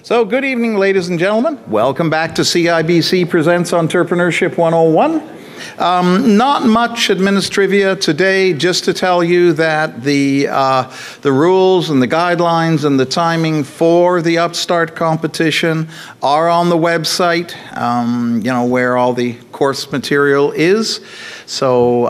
So good evening, ladies and gentlemen. Welcome back to CIBC Presents Entrepreneurship 101. Not much administrivia today, just to tell you that the rules and the guidelines and the timing for the Upstart competition are on the website, where all the course material is. So,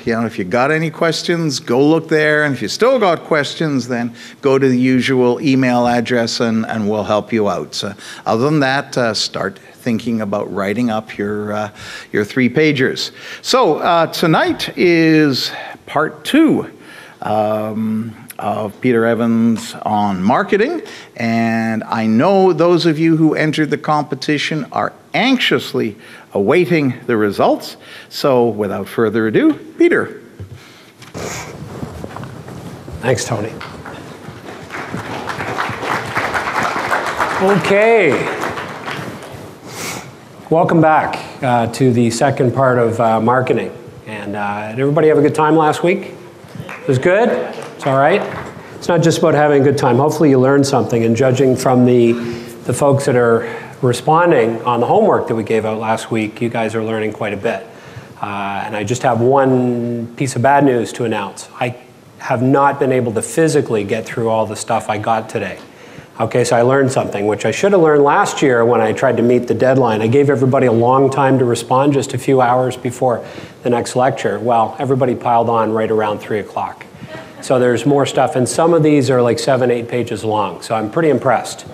if you got any questions, go look there. And if you still got questions, then go to the usual email address and we'll help you out. So, other than that, start thinking about writing up your 3-pagers. So, tonight is part 2 of Peter Evans on marketing. And I know those of you who entered the competition are anxiously awaiting the results. So without further ado, Peter. Thanks, Tony. Okay. Welcome back to the second part of marketing. And did everybody have a good time last week? It was good? It's all right? It's not just about having a good time. Hopefully you learned something. And judging from the folks that are responding on the homework that we gave out last week, you guys are learning quite a bit. And I just have one piece of bad news to announce. I have not been able to physically get through all the stuff I got today. Okay, so I learned something, which I should have learned last year when I tried to meet the deadline. I gave everybody a long time to respond, just a few hours before the next lecture. Well, everybody piled on right around 3 o'clock. So there's more stuff, and some of these are like 7, 8 pages long, so I'm pretty impressed.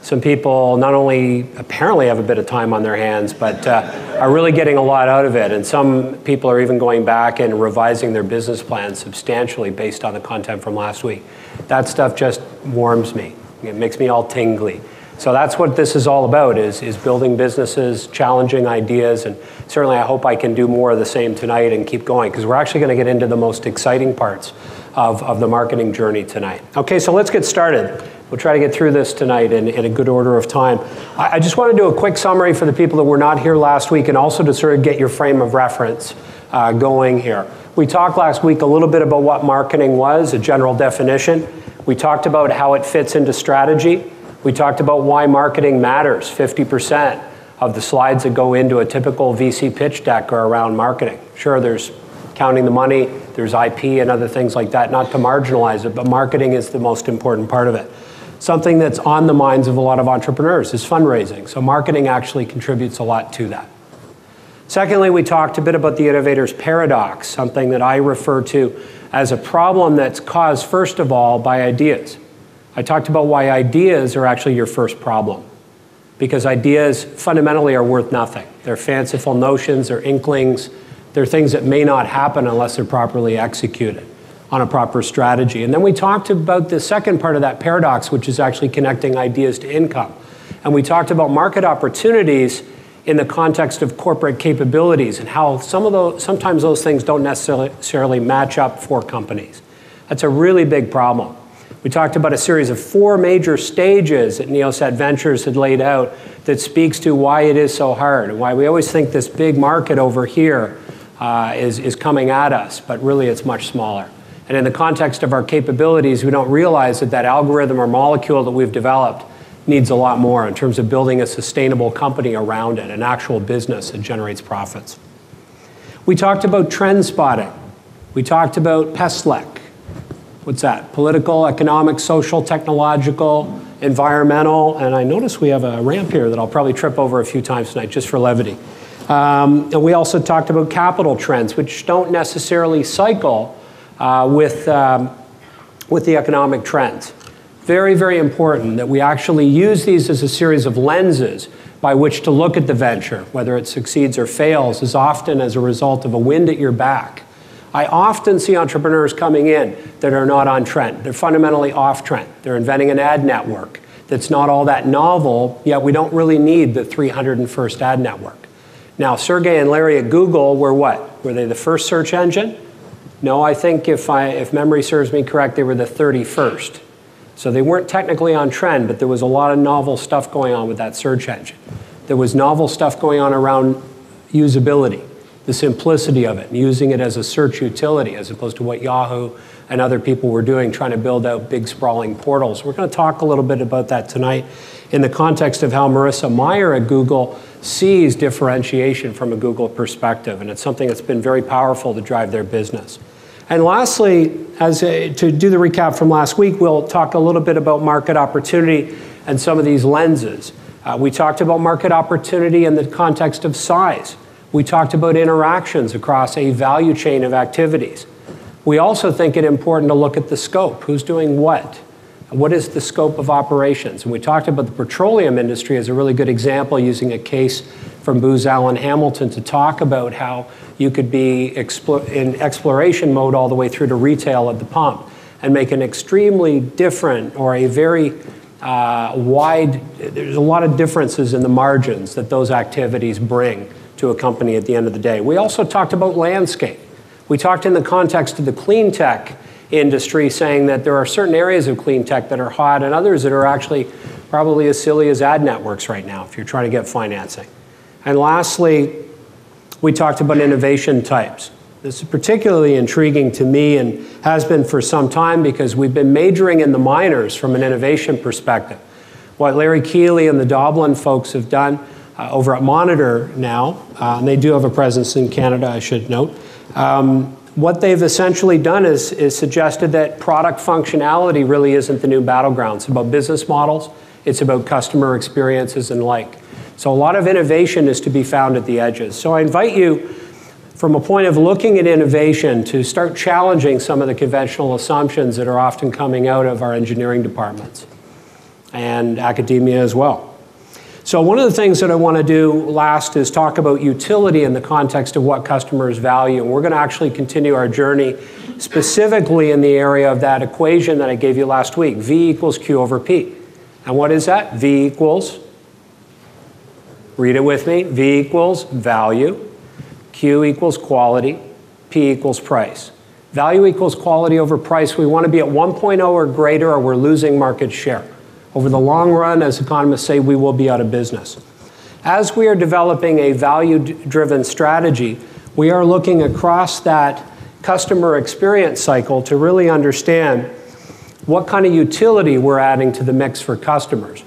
Some people not only apparently have a bit of time on their hands, but are really getting a lot out of it. And some people are even going back and revising their business plans substantially based on the content from last week. That stuff just warms me. It makes me all tingly. So that's what this is all about, is building businesses, challenging ideas, and certainly I hope I can do more of the same tonight and keep going, because we're actually going to get into the most exciting parts of the marketing journey tonight. Okay, so let's get started. We'll try to get through this tonight in a good order of time. I just want to do a quick summary for the people that were not here last week, and also to sort of get your frame of reference going here. We talked last week a little bit about what marketing was, a general definition. We talked about how it fits into strategy. We talked about why marketing matters. 50% of the slides that go into a typical VC pitch deck are around marketing. Sure, there's counting the money, there's IP and other things like that, not to marginalize it, but marketing is the most important part of it. Something that's on the minds of a lot of entrepreneurs is fundraising. So marketing actually contributes a lot to that. Secondly, we talked a bit about the innovator's paradox, something that I refer to as a problem that's caused, first of all, by ideas. I talked about why ideas are actually your first problem, because ideas fundamentally are worth nothing. They're fanciful notions, they're inklings, they're things that may not happen unless they're properly executed on a proper strategy. And then we talked about the second part of that paradox, which is actually connecting ideas to income. And we talked about market opportunities in the context of corporate capabilities and how sometimes those things don't necessarily match up for companies. That's a really big problem. We talked about a series of 4 major stages that Neosat Ventures had laid out that speaks to why it is so hard and why we always think this big market over here is coming at us, but really it's much smaller. And in the context of our capabilities, we don't realize that that algorithm or molecule that we've developed needs a lot more in terms of building a sustainable company around it, an actual business that generates profits. We talked about trend spotting. We talked about PESLEC. What's that? Political, economic, social, technological, environmental, and I notice we have a ramp here that I'll probably trip over a few times tonight just for levity. And we also talked about capital trends, which don't necessarily cycle with the economic trends. Very, very important that we actually use these as a series of lenses by which to look at the venture, whether it succeeds or fails, is often as a result of a wind at your back. I often see entrepreneurs coming in that are not on trend. They're fundamentally off trend. They're inventing an ad network that's not all that novel, yet we don't really need the 301st ad network. Now, Sergey and Larry at Google were what? Were they the first search engine? No, I think if memory serves me correct, they were the 31st. So they weren't technically on trend, but there was a lot of novel stuff going on with that search engine. There was novel stuff going on around usability. the simplicity of it, and using it as a search utility as opposed to what Yahoo and other people were doing, trying to build out big sprawling portals. We're going to talk a little bit about that tonight in the context of how Marissa Meyer at Google sees differentiation from a Google perspective, and it's something that's been very powerful to drive their business. And lastly, to do the recap from last week, we'll talk a little bit about market opportunity and some of these lenses. We talked about market opportunity in the context of size. We talked about interactions across a value chain of activities. We also think it important to look at the scope. Who's doing what? What is the scope of operations? And we talked about the petroleum industry as a really good example, using a case from Booz Allen Hamilton to talk about how you could be in exploration mode all the way through to retail at the pump and make an extremely different or a very there's a lot of differences in the margins that those activities bring to a company at the end of the day. We also talked about landscape. We talked in the context of the clean tech industry, saying that there are certain areas of clean tech that are hot and others that are actually probably as silly as ad networks right now if you're trying to get financing. And lastly, we talked about innovation types. This is particularly intriguing to me and has been for some time because we've been majoring in the minors from an innovation perspective. What Larry Keeley and the Doblin folks have done over at Monitor now, and they do have a presence in Canada, I should note, what they've essentially done is suggested that product functionality really isn't the new battleground. It's about business models, it's about customer experiences and like. So a lot of innovation is to be found at the edges. So I invite you, from a point of looking at innovation, to start challenging some of the conventional assumptions that are often coming out of our engineering departments and academia as well. So one of the things that I want to do last is talk about utility in the context of what customers value. And we're going to actually continue our journey specifically in the area of that equation that I gave you last week, V equals Q over P. And what is that? V equals, read it with me, V equals value, Q equals quality, P equals price. Value equals quality over price. We want to be at 1.0 or greater, or we're losing market share. Over the long run, as economists say, we will be out of business. As we are developing a value-driven strategy, we are looking across that customer experience cycle to really understand what kind of utility we're adding to the mix for customers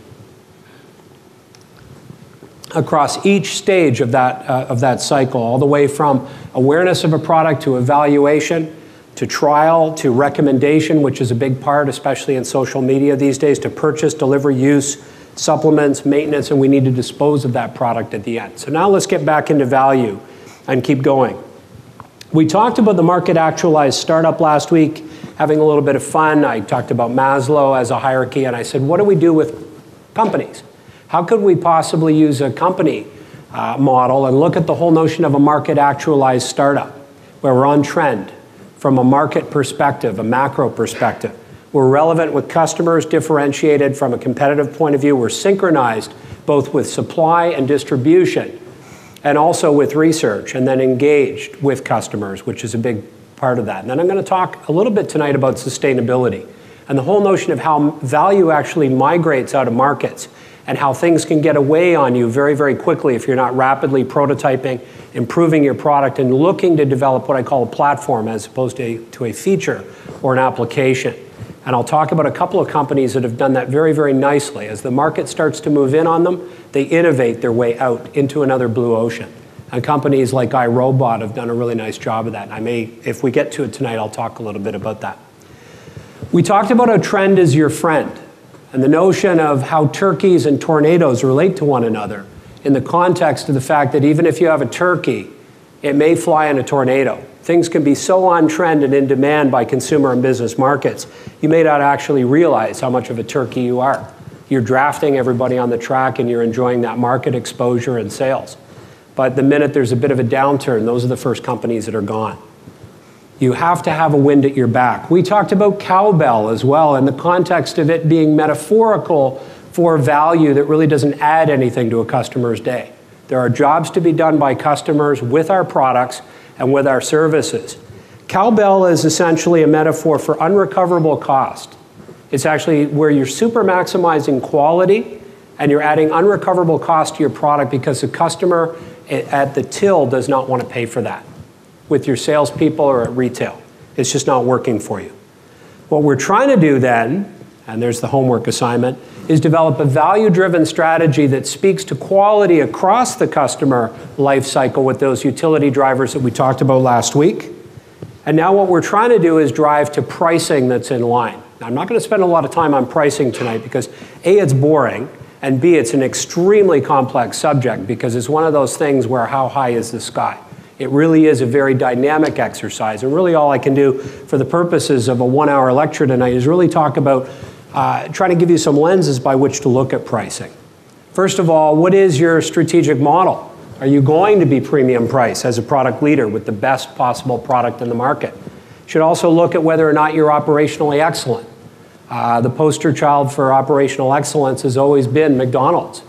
across each stage of that cycle, all the way from awareness of a product to evaluation, to trial, to recommendation, which is a big part, especially in social media these days, to purchase, delivery, use, supplements, maintenance, and we need to dispose of that product at the end. So now let's get back into value and keep going. We talked about the market actualized startup last week, having a little bit of fun. I talked about Maslow as a hierarchy, and I said, what do we do with companies? How could we possibly use a company model and look at the whole notion of a market actualized startup, where we're on trend from a market perspective, a macro perspective. We're relevant with customers, differentiated from a competitive point of view. We're synchronized both with supply and distribution, and also with research, and then engaged with customers, which is a big part of that. And then I'm going to talk a little bit tonight about sustainability and the whole notion of how value actually migrates out of markets and how things can get away on you very, very quickly if you're not rapidly prototyping, improving your product, and looking to develop what I call a platform as opposed to a feature or an application. And I'll talk about a couple of companies that have done that very, very nicely. As the market starts to move in on them, they innovate their way out into another blue ocean. And companies like iRobot have done a really nice job of that. And I may, if we get to it tonight, I'll talk a little bit about that. We talked about how trend is your friend, and the notion of how turkeys and tornadoes relate to one another in the context of the fact that even if you have a turkey, it may fly in a tornado. Things can be so on trend and in demand by consumer and business markets, you may not actually realize how much of a turkey you are. You're drafting everybody on the track and you're enjoying that market exposure and sales. But the minute there's a bit of a downturn, those are the first companies that are gone. You have to have a wind at your back. We talked about cowbell as well in the context of it being metaphorical for value that really doesn't add anything to a customer's day. There are jobs to be done by customers with our products and with our services. Cowbell is essentially a metaphor for unrecoverable cost. It's actually where you're super maximizing quality and you're adding unrecoverable cost to your product because the customer at the till does not want to pay for that with your salespeople or at retail. It's just not working for you. What we're trying to do then, and there's the homework assignment, is develop a value-driven strategy that speaks to quality across the customer life cycle with those utility drivers that we talked about last week. And now what we're trying to do is drive to pricing that's in line. Now, I'm not going to spend a lot of time on pricing tonight because A, it's boring, and B, it's an extremely complex subject because it's one of those things where how high is the sky? It really is a very dynamic exercise. And really all I can do for the purposes of a 1-hour lecture tonight is really talk about trying to give you some lenses by which to look at pricing. First of all, what is your strategic model? Are you going to be premium price as a product leader with the best possible product in the market? You should also look at whether or not you're operationally excellent. The poster child for operational excellence has always been McDonald's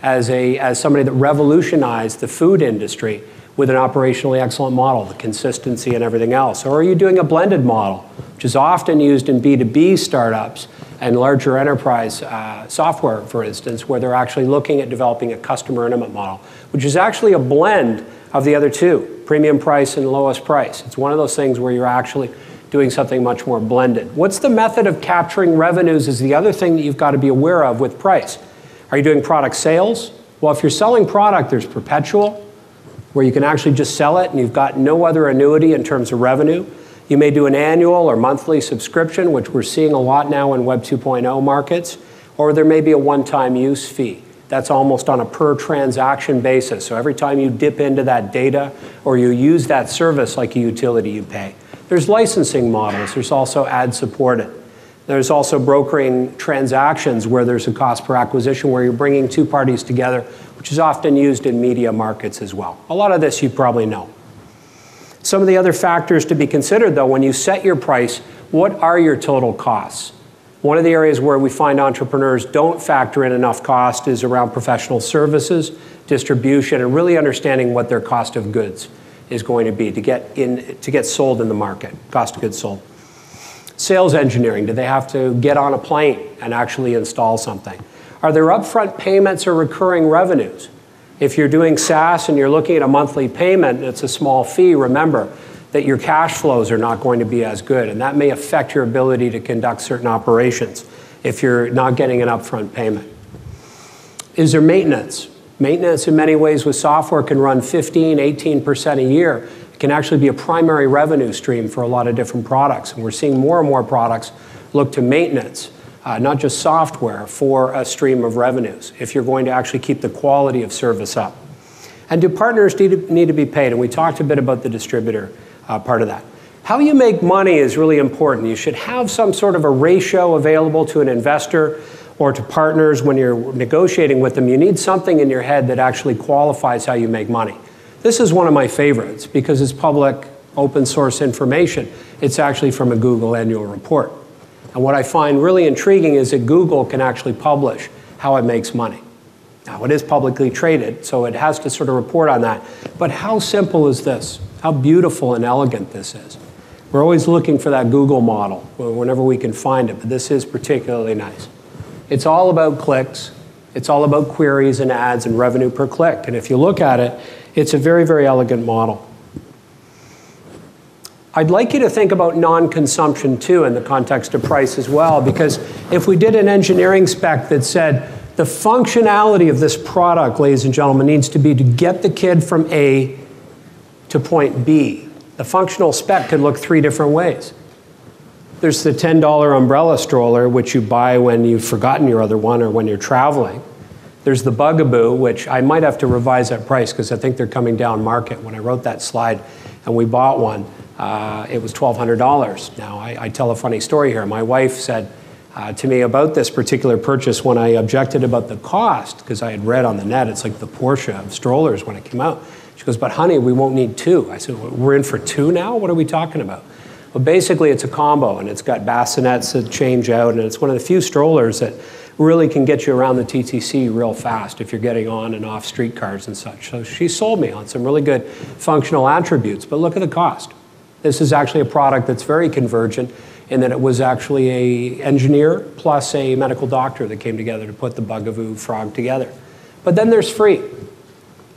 as somebody that revolutionized the food industry with an operationally excellent model, the consistency and everything else. Or are you doing a blended model, which is often used in B2B startups and larger enterprise software, for instance, where they're actually looking at developing a customer intimate model, which is actually a blend of the other two, premium price and lowest price. It's one of those things where you're actually doing something much more blended. What's the method of capturing revenues is the other thing that you've got to be aware of with price. Are you doing product sales? Well, if you're selling product, there's perpetual, where you can actually just sell it and you've got no other annuity in terms of revenue. You may do an annual or monthly subscription, which we're seeing a lot now in Web 2.0 markets, or there may be a one-time use fee. That's almost on a per transaction basis. So every time you dip into that data or you use that service like a utility, you pay. There's licensing models. There's also ad supported. There's also brokering transactions where there's a cost per acquisition where you're bringing two parties together, which is often used in media markets as well. A lot of this you probably know. Some of the other factors to be considered, though, when you set your price, what are your total costs? One of the areas where we find entrepreneurs don't factor in enough cost is around professional services, distribution, and really understanding what their cost of goods is going to be to get sold in the market, cost of goods sold. Sales engineering, do they have to get on a plane and actually install something? Are there upfront payments or recurring revenues? If you're doing SaaS and you're looking at a monthly payment, it's a small fee, remember that your cash flows are not going to be as good, and that may affect your ability to conduct certain operations if you're not getting an upfront payment. Is there maintenance? Maintenance in many ways with software can run 15, 18% a year. It can actually be a primary revenue stream for a lot of different products, and we're seeing more and more products look to maintenance, not just software, for a stream of revenues if you're going to actually keep the quality of service up. And do partners need to be paid? And we talked a bit about the distributor part of that. How you make money is really important. You should have some sort of a ratio available to an investor or to partners when you're negotiating with them. You need something in your head that actually qualifies how you make money. This is one of my favorites because it's public, open source information. It's actually from a Google annual report. And what I find really intriguing is that Google can actually publish how it makes money. Now, it is publicly traded, so it has to sort of report on that. But how simple is this? How beautiful and elegant this is. We're always looking for that Google model whenever we can find it, but this is particularly nice. It's all about clicks. It's all about queries and ads and revenue per click. And if you look at it, it's a very, very elegant model. I'd like you to think about non-consumption too in the context of price as well, because if we did an engineering spec that said the functionality of this product, ladies and gentlemen, needs to be to get the kid from A to point B, the functional spec could look three different ways. There's the $10 umbrella stroller, which you buy when you've forgotten your other one or when you're traveling. There's the Bugaboo, which I might have to revise that price because I think they're coming down market. When I wrote that slide and we bought one, it was $1,200. Now, I tell a funny story here. My wife said to me about this particular purchase when I objected about the cost, because I had read on the net, it's like the Porsche of strollers when it came out. She goes, but honey, we won't need two. I said, we're in for two now? What are we talking about? Well, basically, it's a combo, and it's got bassinets that change out, and it's one of the few strollers that really can get you around the TTC real fast if you're getting on and off streetcars and such. So she sold me on some really good functional attributes, but look at the cost. This is actually a product that's very convergent in that it was actually an engineer plus a medical doctor that came together to put the Bugaboo frog together. But then there's free.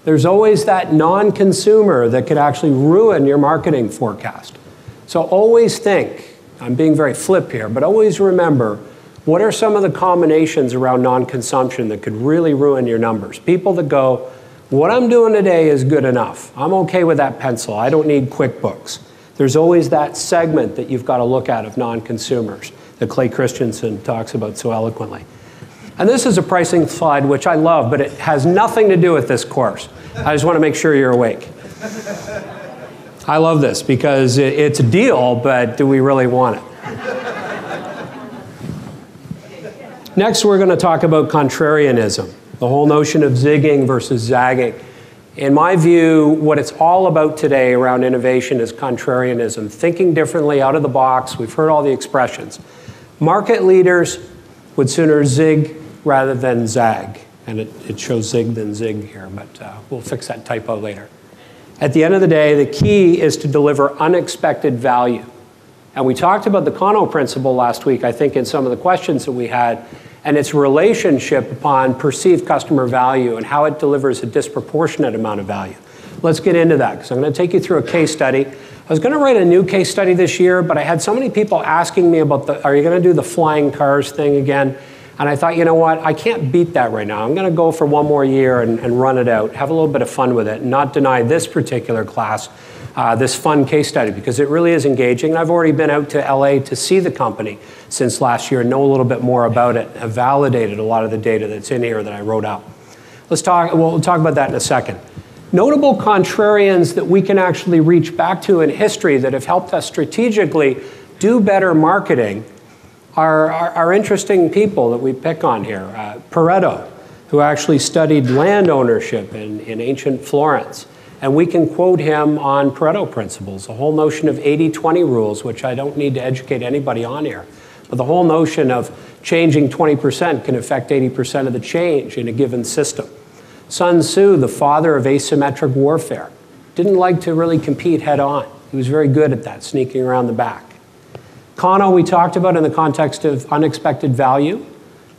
There's always that non-consumer that could actually ruin your marketing forecast. So always think, I'm being very flip here, but always remember, what are some of the combinations around non-consumption that could really ruin your numbers? People that go, what I'm doing today is good enough. I'm okay with that pencil. I don't need QuickBooks. There's always that segment that you've got to look at of non-consumers that Clay Christensen talks about so eloquently. And this is a pricing slide, which I love, but it has nothing to do with this course. I just want to make sure you're awake. I love this because it's a deal, but do we really want it? Next, we're going to talk about contrarianism, the whole notion of zigging versus zagging. In my view, what it's all about today around innovation is contrarianism, thinking differently out of the box. We've heard all the expressions. Market leaders would sooner zig rather than zag. And it shows zig than zig here, but we'll fix that typo later. At the end of the day, the key is to deliver unexpected value. And we talked about the Kano principle last week, I think, in some of the questions that we had, and its relationship upon perceived customer value and how it delivers a disproportionate amount of value. Let's get into that, because I'm going to take you through a case study. I was going to write a new case study this year, but I had so many people asking me about are you going to do the flying cars thing again? And I thought, you know what, I can't beat that right now. I'm going to go for one more year and run it out, have a little bit of fun with it, and not deny this particular class this fun case study, because it really is engaging. And I've already been out to LA to see the company since last year and know a little bit more about it, have validated a lot of the data that's in here that I wrote out. We'll talk about that in a second. Notable contrarians that we can actually reach back to in history that have helped us strategically do better marketing are interesting people that we pick on here. Pareto, who actually studied land ownership in ancient Florence. And we can quote him on Pareto principles, the whole notion of 80-20 rules, which I don't need to educate anybody on here. But the whole notion of changing 20% can affect 80% of the change in a given system. Sun Tzu, the father of asymmetric warfare, didn't like to really compete head on. He was very good at that, sneaking around the back. Kano, we talked about in the context of unexpected value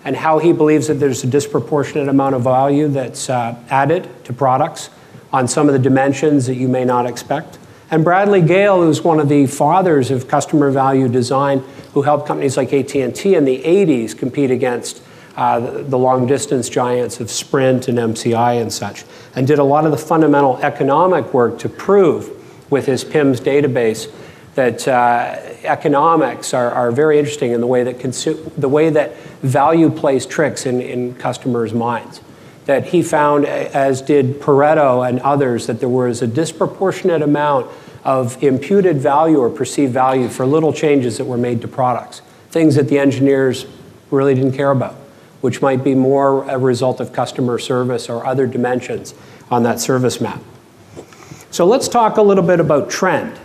and how he believes that there's a disproportionate amount of value that's added to products on some of the dimensions that you may not expect. And Bradley Gale, who's one of the fathers of customer value design, who helped companies like AT&T in the 80s compete against the long-distance giants of Sprint and MCI and such, and did a lot of the fundamental economic work to prove with his PIMS database that economics are very interesting in the way that value plays tricks in customers' minds. That he found, as did Pareto and others, that there was a disproportionate amount of imputed value or perceived value for little changes that were made to products, things that the engineers really didn't care about, which might be more a result of customer service or other dimensions on that service map. So let's talk a little bit about trend.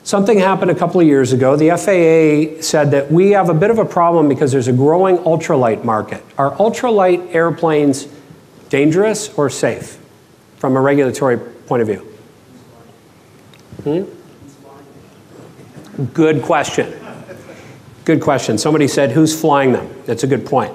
Something happened a couple of years ago. The FAA said that we have a bit of a problem because there's a growing ultralight market. Are ultralight airplanes dangerous or safe from a regulatory point of view? Good question. Good question. Somebody said, who's flying them? That's a good point.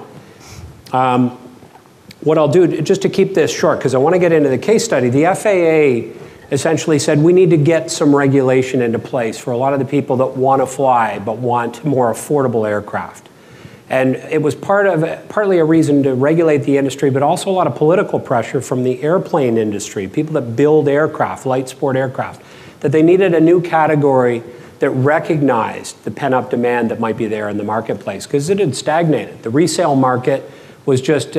What I'll do, just to keep this short, because I want to get into the case study, the FAA essentially said we need to get some regulation into place for a lot of the people that want to fly but want more affordable aircraft. And it was partly a reason to regulate the industry, but also a lot of political pressure from the airplane industry, people that build aircraft, light sport aircraft, that they needed a new category that recognized the pent-up demand that might be there in the marketplace, because it had stagnated. The resale market was just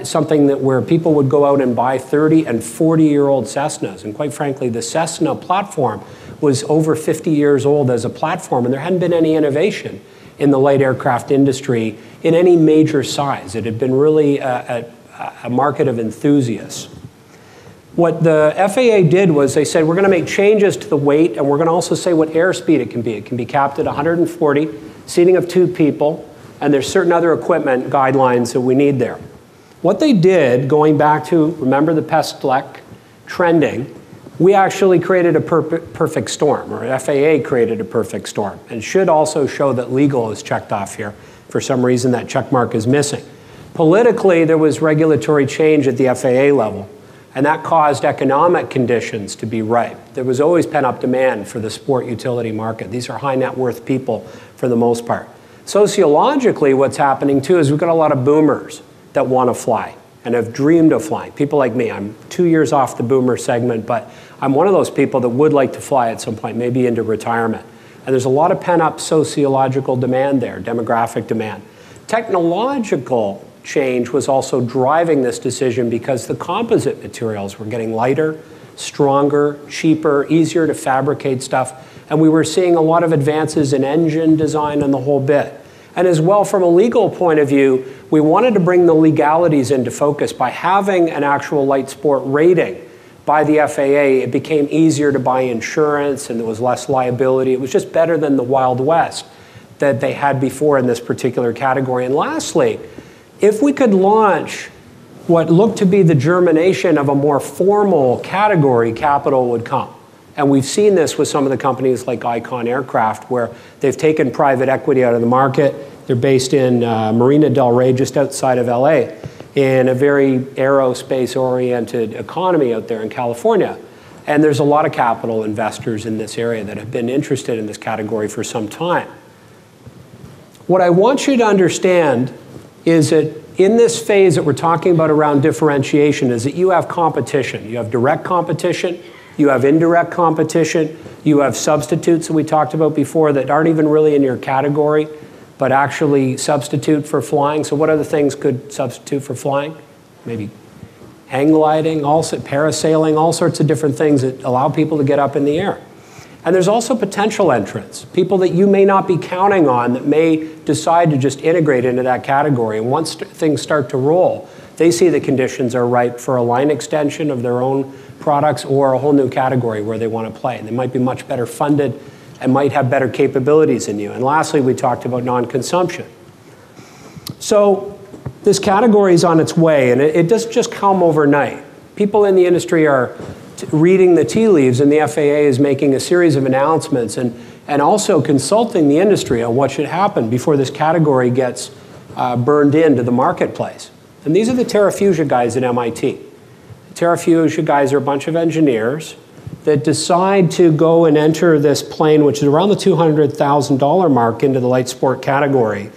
something where people would go out and buy 30 and 40-year-old Cessnas. And quite frankly, the Cessna platform was over 50 years old as a platform, and there hadn't been any innovation in the light aircraft industry in any major size. It had been really a market of enthusiasts. What the FAA did was they said, we're going to make changes to the weight, and we're going to also say what airspeed it can be. It can be capped at 140, seating of 2 people, and there's certain other equipment guidelines that we need there. What they did, going back to, remember the PESTLEC trending, we actually created a perfect storm, or FAA created a perfect storm, and should also show that legal is checked off here. For some reason, that check mark is missing. Politically, there was regulatory change at the FAA level, And that caused economic conditions to be ripe. There was always pent-up demand for the sport utility market. These are high net worth people for the most part. Sociologically, what's happening too is we've got a lot of boomers that want to fly and have dreamed of flying. People like me, I'm 2 years off the boomer segment, but I'm one of those people that would like to fly at some point, maybe into retirement. And there's a lot of pent-up sociological demand there, demographic demand. Technological change was also driving this decision because the composite materials were getting lighter, stronger, cheaper, easier to fabricate stuff. And we were seeing a lot of advances in engine design and the whole bit. And as well, from a legal point of view, we wanted to bring the legalities into focus. By having an actual light sport rating by the FAA, it became easier to buy insurance and there was less liability. It was just better than the Wild West that they had before in this particular category. And lastly, if we could launch what looked to be the germination of a more formal category, capital would come. And we've seen this with some of the companies like Icon Aircraft, where they've taken private equity out of the market. They're based in Marina del Rey, just outside of LA, in a very aerospace-oriented economy out there in California. And there's a lot of capital investors in this area that have been interested in this category for some time. What I want you to understand is that in this phase that we're talking about around differentiation is that you have competition. You have direct competition, you have indirect competition, you have substitutes that we talked about before that aren't even really in your category, but actually substitute for flying. So what other things could substitute for flying? Maybe hang gliding, also parasailing, all sorts of different things that allow people to get up in the air. And there's also potential entrants, people that you may not be counting on that may decide to just integrate into that category. And once things start to roll, they see the conditions are ripe for a line extension of their own products or a whole new category where they want to play. And they might be much better funded and might have better capabilities than you. And lastly, we talked about non-consumption. So this category is on its way, and it doesn't just come overnight. People in the industry are reading the tea leaves, and the FAA is making a series of announcements and also consulting the industry on what should happen before this category gets burned into the marketplace. And these are the Terrafugia guys at MIT. The Terrafugia guys are a bunch of engineers that decide to go and enter this plane, which is around the $200,000 mark, into the light sport category.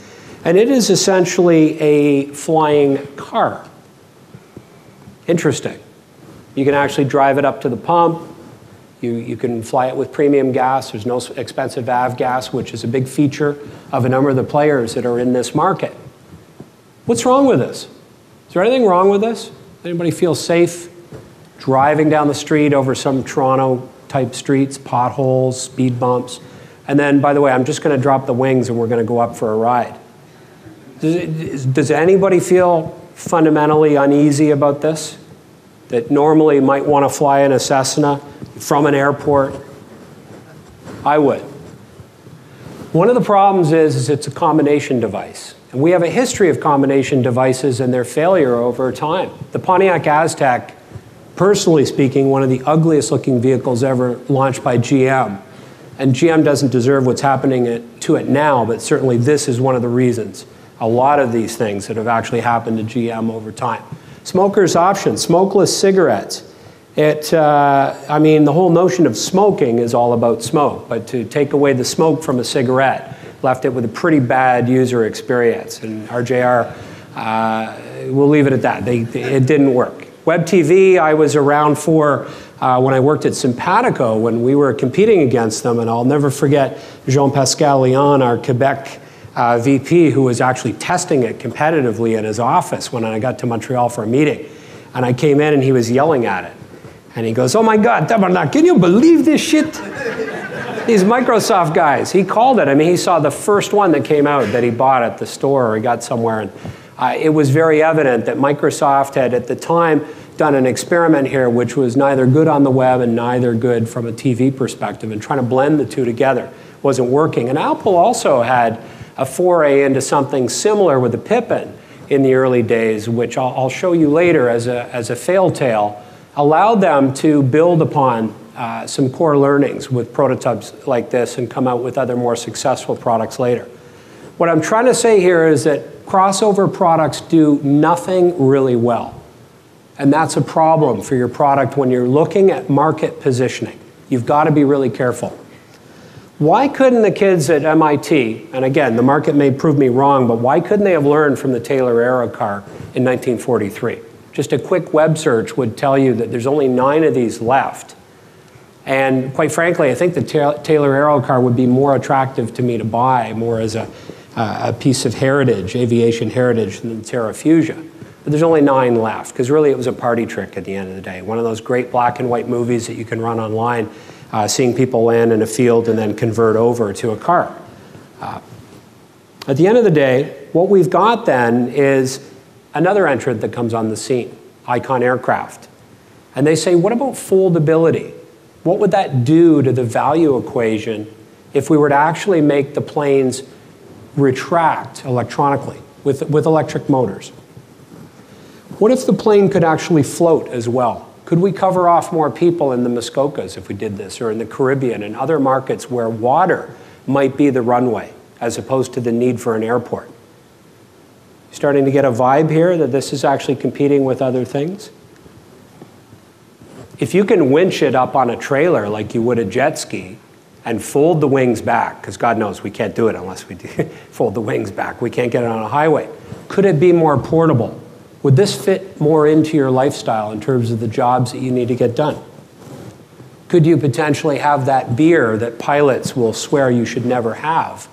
And it is essentially a flying car. Interesting. You can actually drive it up to the pump. You can fly it with premium gas. There's no expensive avgas, which is a big feature of a number of the players that are in this market. What's wrong with this? Is there anything wrong with this? Anybody feel safe driving down the street over some Toronto-type streets, potholes, speed bumps? And then, by the way, I'm just going to drop the wings and we're going to go up for a ride. Does anybody feel fundamentally uneasy about this? That normally might want to fly in a Cessna from an airport? I would. One of the problems is it's a combination device. And we have a history of combination devices and their failure over time. The Pontiac Aztek, personally speaking, one of the ugliest looking vehicles ever launched by GM. And GM doesn't deserve what's happening to it now, but certainly this is one of the reasons. A lot of these things that have actually happened to GM over time. Smokers' options, smokeless cigarettes. I mean, the whole notion of smoking is all about smoke, but to take away the smoke from a cigarette left it with a pretty bad user experience. And RJR, we'll leave it at that. It didn't work. Web TV, I was around for when I worked at Simpatico when we were competing against them, and I'll never forget Jean-Pascal Leon, our Quebec VP, who was actually testing it competitively in his office when I got to Montreal for a meeting. And I came in and he was yelling at it. And he goes, "Oh my God, Tabarnak, can you believe this shit?" These Microsoft guys, he called it. I mean, he saw the first one that came out that he bought at the store or he got somewhere. And it was very evident that Microsoft had at the time done an experiment here which was neither good on the web and neither good from a TV perspective, and trying to blend the two together wasn't working. And Apple also had a foray into something similar with the Pippin in the early days, which I'll show you later as a fail tale, allowed them to build upon some core learnings with prototypes like this and come out with other more successful products later. What I'm trying to say here is that crossover products do nothing really well. And that's a problem for your product when you're looking at market positioning. You've got to be really careful. Why couldn't the kids at MIT, and again, the market may prove me wrong, but why couldn't they have learned from the Taylor Aerocar in 1943? Just a quick web search would tell you that there's only 9 of these left. And quite frankly, I think the Taylor Aerocar would be more attractive to me to buy, more as a piece of heritage, aviation heritage, than the Terrafugia. But there's only 9 left, because really it was a party trick at the end of the day. One of those great black and white movies that you can run online, seeing people land in a field and then convert over to a car. At the end of the day, what we've got then is another entrant that comes on the scene, Icon Aircraft. And they say, what about foldability? What would that do to the value equation if we were to actually make the planes retract electronically with electric motors? What if the plane could actually float as well? Could we cover off more people in the Muskokas if we did this, or in the Caribbean and other markets where water might be the runway as opposed to the need for an airport? Starting to get a vibe here that this is actually competing with other things? If you can winch it up on a trailer like you would a jet ski and fold the wings back, because God knows we can't do it unless we do fold the wings back. We can't get it on a highway. Could it be more portable? Would this fit more into your lifestyle in terms of the jobs that you need to get done? Could you potentially have that beer that pilots will swear you should never have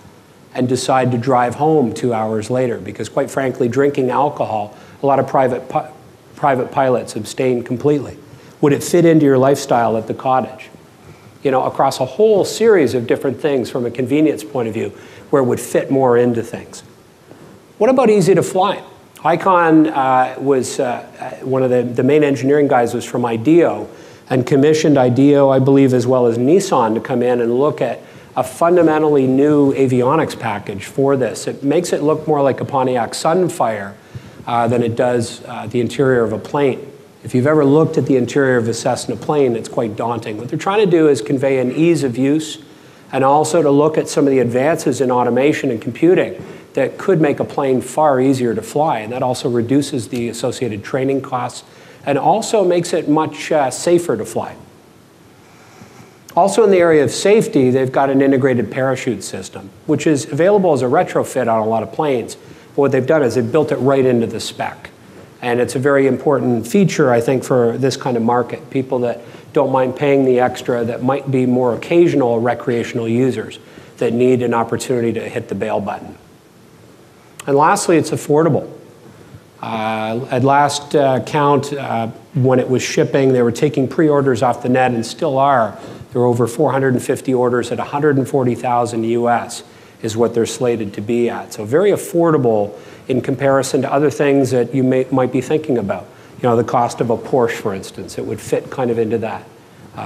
and decide to drive home 2 hours later? Because quite frankly, drinking alcohol, a lot of private pilots abstain completely. Would it fit into your lifestyle at the cottage? You know, across a whole series of different things from a convenience point of view where it would fit more into things. What about easy to fly? Icon was one of the main engineering guys was from IDEO and commissioned IDEO, I believe, as well as Nissan to come in and look at a fundamentally new avionics package for this. It makes it look more like a Pontiac Sunfire than it does the interior of a plane. If you've ever looked at the interior of a Cessna plane, it's quite daunting. What they're trying to do is convey an ease of use and also to look at some of the advances in automation and computing that could make a plane far easier to fly, and that also reduces the associated training costs and also makes it much safer to fly. Also in the area of safety, they've got an integrated parachute system, which is available as a retrofit on a lot of planes. But what they've done is they've built it right into the spec. And it's a very important feature, I think, for this kind of market, people that don't mind paying the extra, that might be more occasional recreational users that need an opportunity to hit the bail button. And lastly, it's affordable. At last count, when it was shipping, they were taking pre-orders off the net and still are. There are over 450 orders at $140,000 US is what they're slated to be at. So very affordable in comparison to other things that you might be thinking about. You know, the cost of a Porsche, for instance, it would fit kind of into that.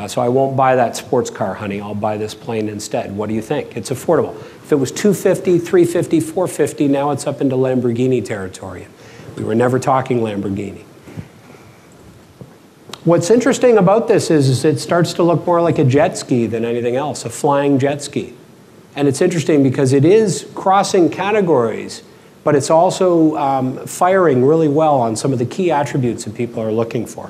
So I won't buy that sports car, honey. I'll buy this plane instead. What do you think? It's affordable. If it was $250, $350, $450, now it's up into Lamborghini territory. We were never talking Lamborghini. What's interesting about this is it starts to look more like a jet ski than anything else, a flying jet ski. And it's interesting because it is crossing categories, but it's also firing really well on some of the key attributes that people are looking for.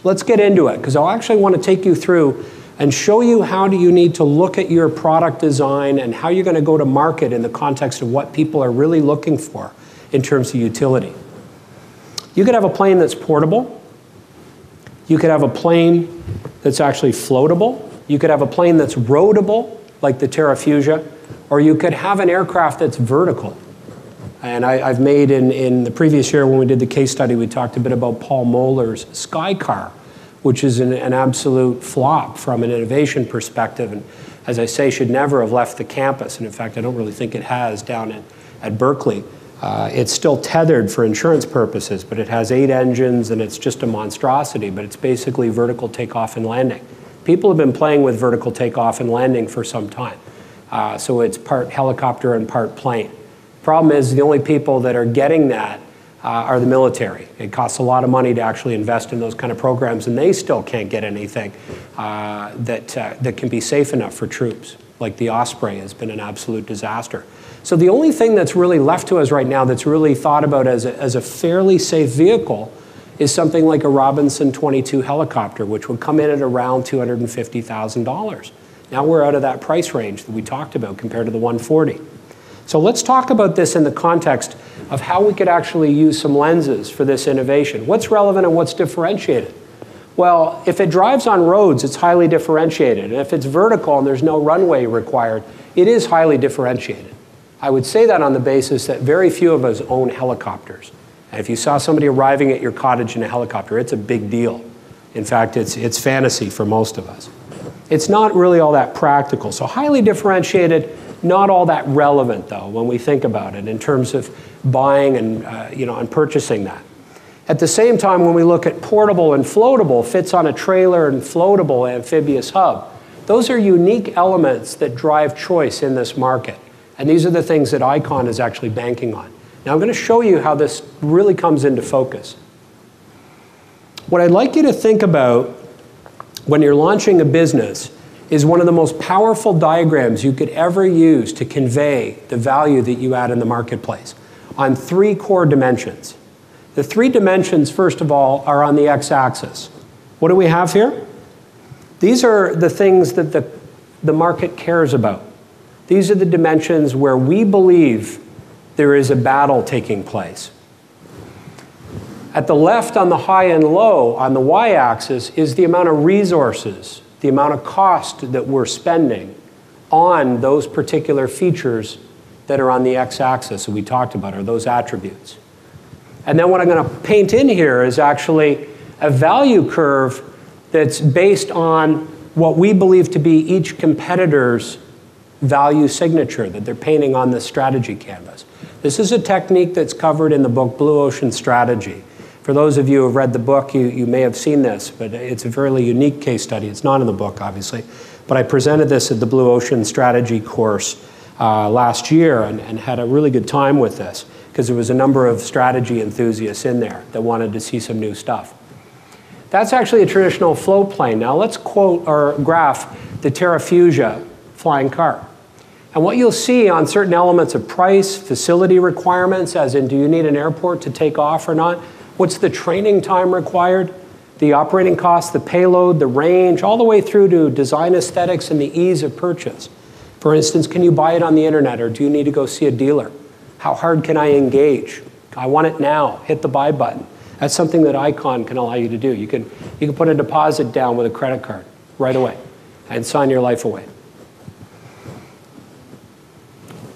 Let's get into it, because I'll actually want to take you through and show you how do you need to look at your product design and how you're going to go to market in the context of what people are really looking for in terms of utility. You could have a plane that's portable. You could have a plane that's actually floatable. You could have a plane that's roadable, like the Terrafugia, or you could have an aircraft that's vertical. And I've made in the previous year when we did the case study, we talked a bit about Paul Moeller's Skycar, which is an absolute flop from an innovation perspective. And as I say, should never have left the campus. And in fact, I don't really think it has down at Berkeley. It's still tethered for insurance purposes, but it has 8 engines and it's just a monstrosity, but it's basically vertical takeoff and landing. People have been playing with vertical takeoff and landing for some time. So it's part helicopter and part plane. Problem is, the only people that are getting that are the military. It costs a lot of money to actually invest in those kind of programs, and they still can't get anything that can be safe enough for troops. Like the Osprey has been an absolute disaster. So the only thing that's really left to us right now that's really thought about as a fairly safe vehicle is something like a Robinson 22 helicopter, which would come in at around $250,000. Now we're out of that price range that we talked about compared to the 140. So let's talk about this in the context of how we could actually use some lenses for this innovation. What's relevant and what's differentiated? Well, if it drives on roads, it's highly differentiated. And if it's vertical and there's no runway required, it is highly differentiated. I would say that on the basis that very few of us own helicopters. And if you saw somebody arriving at your cottage in a helicopter, it's a big deal. In fact, it's fantasy for most of us. It's not really all that practical. So highly differentiated, not all that relevant, though, when we think about it in terms of buying and, and purchasing that. At the same time, when we look at portable and floatable, fits on a trailer and floatable amphibious hub, those are unique elements that drive choice in this market. And these are the things that Icon is actually banking on. Now I'm going to show you how this really comes into focus. What I'd like you to think about when you're launching a business is one of the most powerful diagrams you could ever use to convey the value that you add in the marketplace on 3 core dimensions. The 3 dimensions, first of all, are on the x-axis. What do we have here? These are the things that the market cares about. These are the dimensions where we believe there is a battle taking place. At the left, on the high and low, on the y-axis, is the amount of resources, the amount of cost that we're spending on those particular features that are on the x-axis that we talked about, or those attributes. And then what I'm going to paint in here is actually a value curve that's based on what we believe to be each competitor's value signature that they're painting on the strategy canvas. This is a technique that's covered in the book Blue Ocean Strategy. For those of you who have read the book, you may have seen this, but it's a fairly unique case study. It's not in the book, obviously. But I presented this at the Blue Ocean Strategy course last year and had a really good time with this because there was a number of strategy enthusiasts in there that wanted to see some new stuff. That's actually a traditional float plane. Now let's quote or graph the Terrafugia flying car. And what you'll see on certain elements of price, facility requirements, as in do you need an airport to take off or not? What's the training time required? The operating costs, the payload, the range, all the way through to design aesthetics and the ease of purchase. For instance, can you buy it on the internet or do you need to go see a dealer? How hard can I engage? I want it now. Hit the buy button. That's something that Icon can allow you to do. You can put a deposit down with a credit card right away and sign your life away.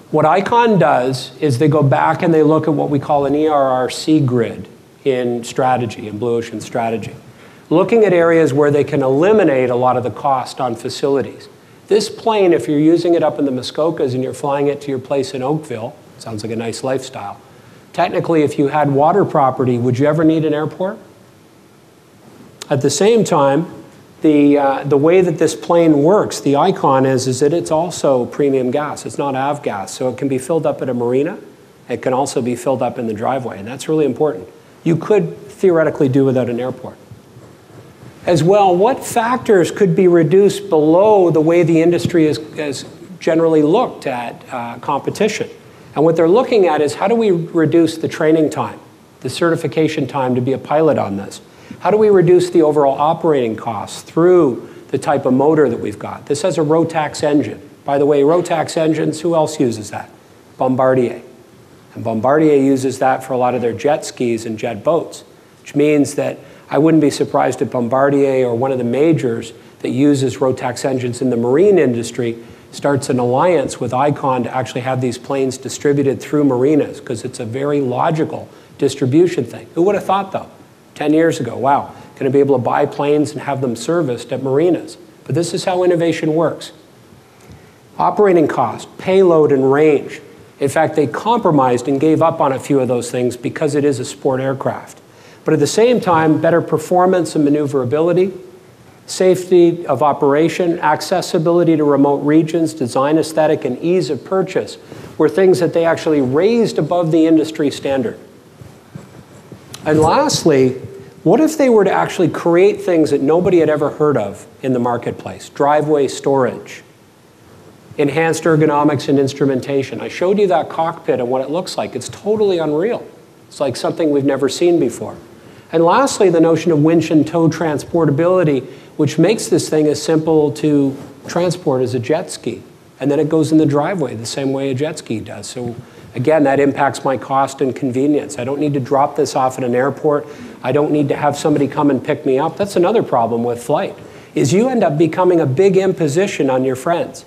What Icon does is they go back and they look at what we call an ERRC grid in strategy, in Blue Ocean Strategy, looking at areas where they can eliminate a lot of the cost on facilities. This plane, if you're using it up in the Muskokas and you're flying it to your place in Oakville, sounds like a nice lifestyle. Technically, if you had water property, would you ever need an airport? At the same time, the way that this plane works, the Icon is that it's also premium gas. It's not avgas, so it can be filled up at a marina. It can also be filled up in the driveway, and that's really important. You could theoretically do without an airport. As well, what factors could be reduced below the way the industry has generally looked at competition? And what they're looking at is how do we reduce the training time, the certification time to be a pilot on this? How do we reduce the overall operating costs through the type of motor that we've got? This has a Rotax engine. By the way, Rotax engines, who else uses that? Bombardier. And Bombardier uses that for a lot of their jet skis and jet boats, which means that I wouldn't be surprised if Bombardier or one of the majors that uses Rotax engines in the marine industry starts an alliance with Icon to actually have these planes distributed through marinas, because it's a very logical distribution thing. Who would have thought, though, 10 years ago, wow, going to be able to buy planes and have them serviced at marinas? But this is how innovation works. Operating cost, payload, and range. In fact, they compromised and gave up on a few of those things because it is a sport aircraft. But at the same time, better performance and maneuverability, safety of operation, accessibility to remote regions, design aesthetic, and ease of purchase were things that they actually raised above the industry standard. And lastly, what if they were to actually create things that nobody had ever heard of in the marketplace? Driveway storage, enhanced ergonomics and instrumentation. I showed you that cockpit and what it looks like. It's totally unreal. It's like something we've never seen before. And lastly, the notion of winch and tow transportability, which makes this thing as simple to transport as a jet ski. And then it goes in the driveway the same way a jet ski does. So again, that impacts my cost and convenience. I don't need to drop this off at an airport. I don't need to have somebody come and pick me up. That's another problem with flight, is you end up becoming a big imposition on your friends.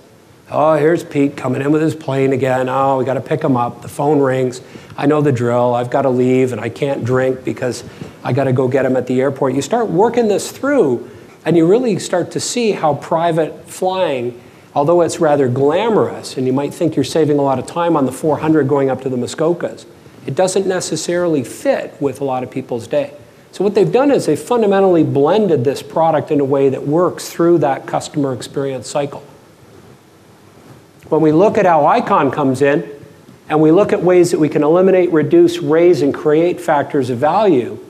Oh, here's Pete coming in with his plane again. Oh, we got to pick him up. The phone rings. I know the drill. I've got to leave, and I can't drink because I got to go get him at the airport. You start working this through, and you really start to see how private flying, although it's rather glamorous, and you might think you're saving a lot of time on the 400 going up to the Muskokas, it doesn't necessarily fit with a lot of people's day. So what they've done is they've fundamentally blended this product in a way that works through that customer experience cycle. When we look at how Icon comes in, and we look at ways that we can eliminate, reduce, raise, and create factors of value,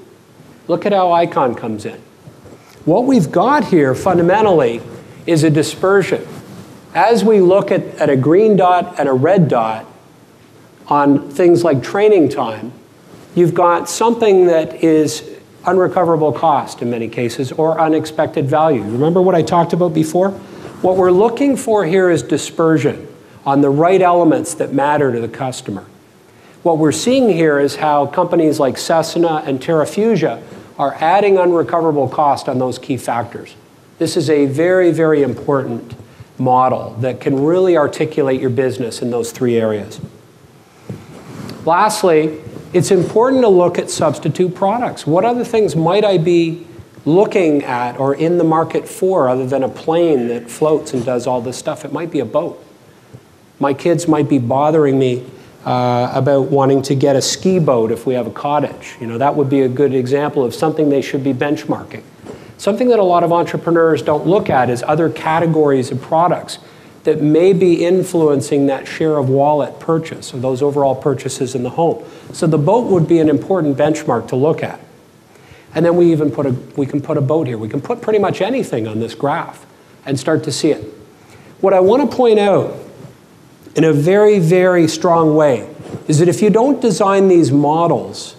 look at how Icon comes in. What we've got here fundamentally is a dispersion. As we look at a green dot and a red dot on things like training time, you've got something that is unrecoverable cost in many cases, or unexpected value. Remember what I talked about before? What we're looking for here is dispersion on the right elements that matter to the customer. What we're seeing here is how companies like Cessna and TerraFugia are adding unrecoverable cost on those key factors. This is a very, very important model that can really articulate your business in those three areas. Lastly, it's important to look at substitute products. What other things might I be looking at or in the market for other than a plane that floats and does all this stuff? It might be a boat. My kids might be bothering me about wanting to get a ski boat if we have a cottage. You know, that would be a good example of something they should be benchmarking. Something that a lot of entrepreneurs don't look at is other categories of products that may be influencing that share of wallet purchase or those overall purchases in the home. So the boat would be an important benchmark to look at. And then we can put a boat here. We can put pretty much anything on this graph and start to see it. What I want to point out in a very, very strong way is that if you don't design these models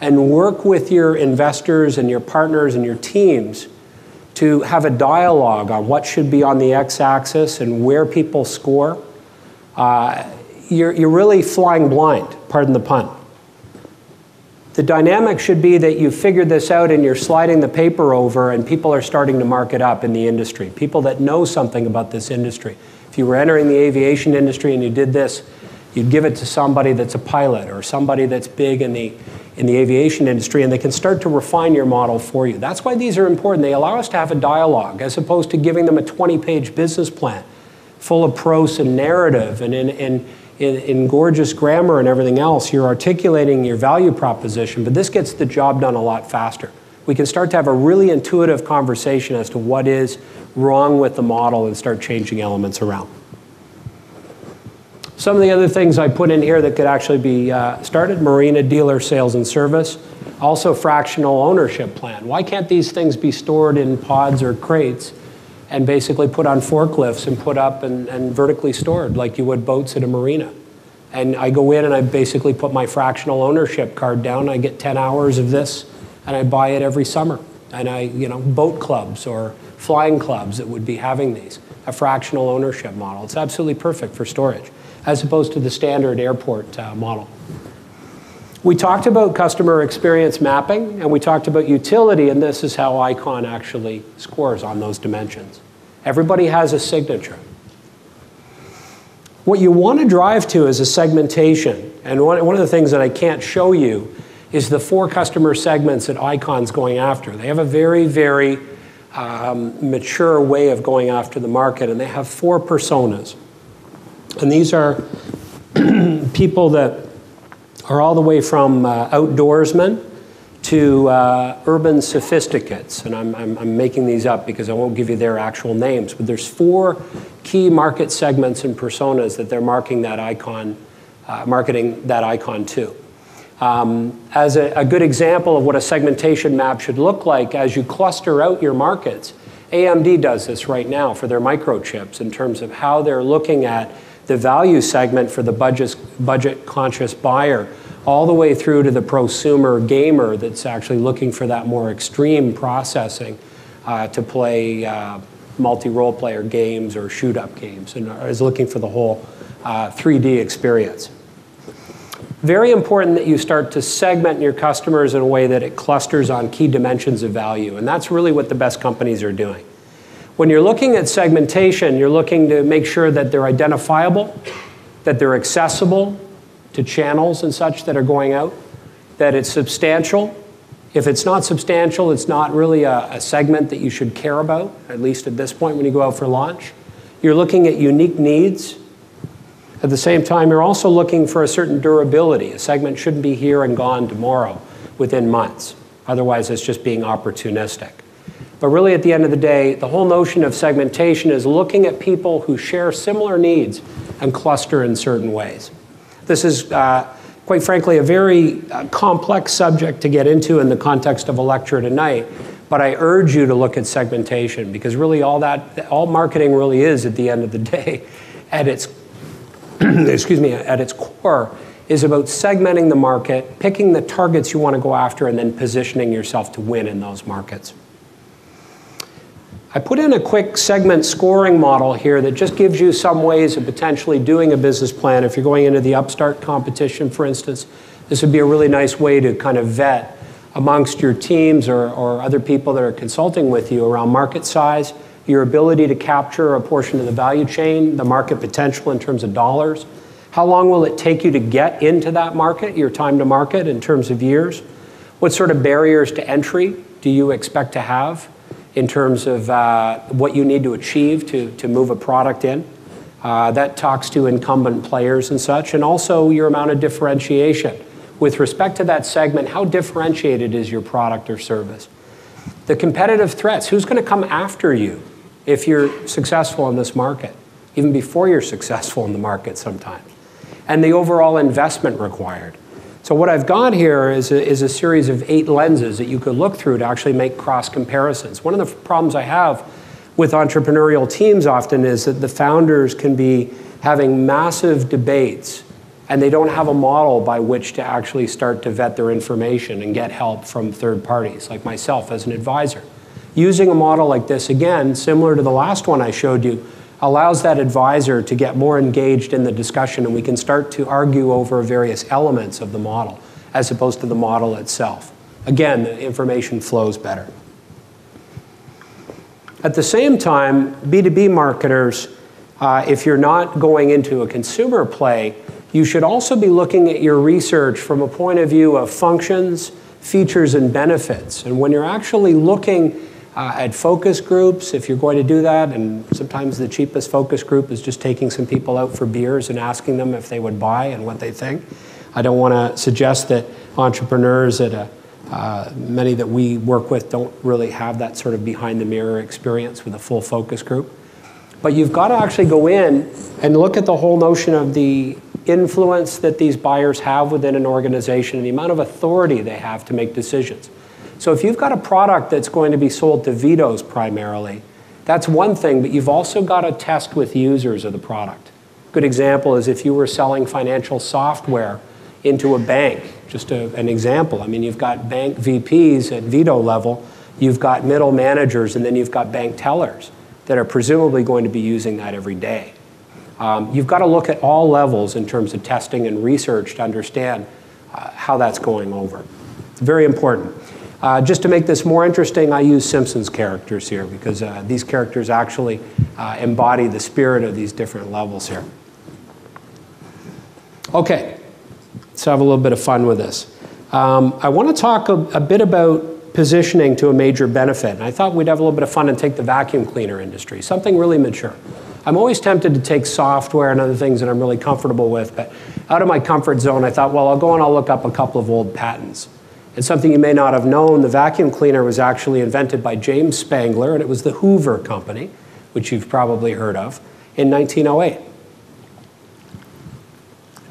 and work with your investors and your partners and your teams to have a dialogue on what should be on the x-axis and where people score, you're really flying blind, pardon the pun. The dynamic should be that you figured this out and you're sliding the paper over and people are starting to mark it up in the industry, people that know something about this industry. If you were entering the aviation industry and you did this, you'd give it to somebody that's a pilot or somebody that's big in the aviation industry, and they can start to refine your model for you. That's why these are important. They allow us to have a dialogue as opposed to giving them a 20-page business plan full of prose and narrative and in gorgeous grammar and everything else. You're articulating your value proposition, but this gets the job done a lot faster. We can start to have a really intuitive conversation as to what is wrong with the model and start changing elements around. Some of the other things I put in here that could actually be started: marina dealer sales and service, also fractional ownership plan. Why can't these things be stored in pods or crates and basically put on forklifts and put up and vertically stored like you would boats at a marina? And I go in and I basically put my fractional ownership card down. I get 10 hours of this and I buy it every summer. And boat clubs or flying clubs that would be having these, a fractional ownership model. It's absolutely perfect for storage, as opposed to the standard airport model. We talked about customer experience mapping, and we talked about utility, and this is how Icon actually scores on those dimensions. Everybody has a signature. What you want to drive to is a segmentation, and one of the things that I can't show you is the 4 customer segments that Icon's going after. They have a very, very mature way of going after the market, and they have 4 personas. And these are people that are all the way from outdoorsmen to urban sophisticates. And I'm making these up because I won't give you their actual names. But there's 4 key market segments and personas that they're marketing that icon to. As a good example of what a segmentation map should look like as you cluster out your markets, AMD does this right now for their microchips in terms of how they're looking at the value segment for the budget-conscious buyer all the way through to the prosumer gamer that's actually looking for that more extreme processing to play multi-role player games or shoot-up games, and is looking for the whole 3D experience. Very important that you start to segment your customers in a way that it clusters on key dimensions of value, and that's really what the best companies are doing. When you're looking at segmentation, you're looking to make sure that they're identifiable, that they're accessible to channels and such that are going out, that it's substantial. If it's not substantial, it's not really a segment that you should care about, at least at this point when you go out for launch. You're looking at unique needs. At the same time, you're also looking for a certain durability. A segment shouldn't be here and gone tomorrow, within months. Otherwise, it's just being opportunistic. But really, at the end of the day, the whole notion of segmentation is looking at people who share similar needs and cluster in certain ways. This is, quite frankly, a very complex subject to get into in the context of a lecture tonight. But I urge you to look at segmentation, because really all marketing really is, at the end of the day, at its at its core, is about segmenting the market, picking the targets you want to go after, and then positioning yourself to win in those markets. I put in a quick segment scoring model here that just gives you some ways of potentially doing a business plan. If you're going into the upstart competition, for instance, this would be a really nice way to kind of vet amongst your teams or other people that are consulting with you around market size, your ability to capture a portion of the value chain, the market potential in terms of dollars. How long will it take you to get into that market, your time to market in terms of years? What sort of barriers to entry do you expect to have in terms of what you need to achieve to move a product in? That talks to incumbent players and such, and also your amount of differentiation. With respect to that segment, how differentiated is your product or service? The competitive threats, who's going to come after you if you're successful in this market, even before you're successful in the market sometimes? And the overall investment required. So what I've got here is a series of 8 lenses that you could look through to actually make cross comparisons. One of the problems I have with entrepreneurial teams often is that the founders can be having massive debates and they don't have a model by which to actually start to vet their information and get help from third parties, like myself as an advisor. Using a model like this, again, similar to the last one I showed you, allows that advisor to get more engaged in the discussion, and we can start to argue over various elements of the model as opposed to the model itself. Again, the information flows better. At the same time, B2B marketers, if you're not going into a consumer play, you should also be looking at your research from a point of view of functions, features, and benefits. And when you're actually looking at focus groups, if you're going to do that, and sometimes the cheapest focus group is just taking some people out for beers and asking them if they would buy and what they think. I don't want to suggest that entrepreneurs at many that we work with don't really have that sort of behind the mirror experience with a full focus group. But you've got to actually go in and look at the whole notion of the influence that these buyers have within an organization and the amount of authority they have to make decisions. So if you've got a product that's going to be sold to vetoes primarily, that's one thing, but you've also got to test with users of the product. Good example is if you were selling financial software into a bank, just an example. I mean, you've got bank VPs at veto level, you've got middle managers, and then you've got bank tellers that are presumably going to be using that every day. You've got to look at all levels in terms of testing and research to understand how that's going over. It's very important. Just to make this more interesting, I use Simpsons characters here because these characters actually embody the spirit of these different levels here. Okay, let's have a little bit of fun with this. I want to talk a bit about positioning to a major benefit. And I thought we'd have a little bit of fun and take the vacuum cleaner industry, something really mature. I'm always tempted to take software and other things that I'm really comfortable with, but out of my comfort zone, I thought, well, I'll go and I'll look up a couple of old patents. And something you may not have known, the vacuum cleaner was actually invented by James Spangler, and it was the Hoover Company, which you've probably heard of, in 1908.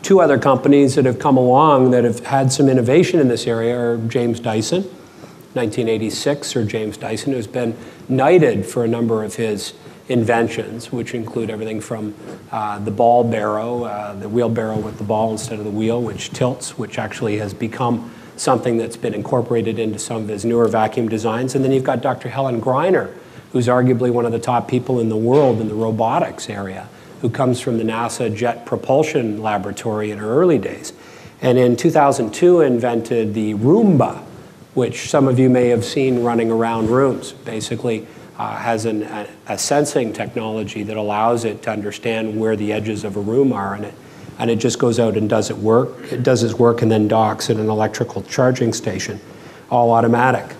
2 other companies that have come along that have had some innovation in this area are James Dyson, 1986, or James Dyson, who's been knighted for a number of his inventions, which include everything from the ball barrow, the wheelbarrow with the ball instead of the wheel, which tilts, which actually has become something that's been incorporated into some of his newer vacuum designs. And then you've got Dr. Helen Greiner, who's arguably one of the top people in the world in the robotics area, who comes from the NASA Jet Propulsion Laboratory in her early days. And in 2002 invented the Roomba, which some of you may have seen running around rooms. Basically has a sensing technology that allows it to understand where the edges of a room are, and it just goes out and does its work and then docks at an electrical charging station, all automatic.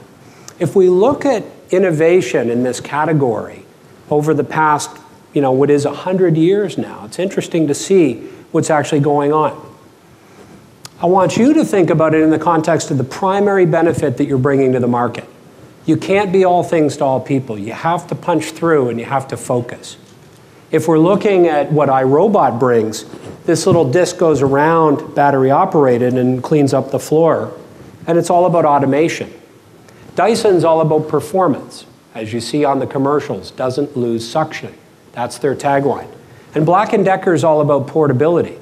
If we look at innovation in this category over the past, what is 100 years now, it's interesting to see what's actually going on. I want you to think about it in the context of the primary benefit that you're bringing to the market. You can't be all things to all people. You have to punch through and you have to focus. If we're looking at what iRobot brings, this little disc goes around, battery operated, and cleans up the floor. And it's all about automation. Dyson's all about performance. As you see on the commercials, doesn't lose suction. That's their tagline. And Black & Decker is all about portability.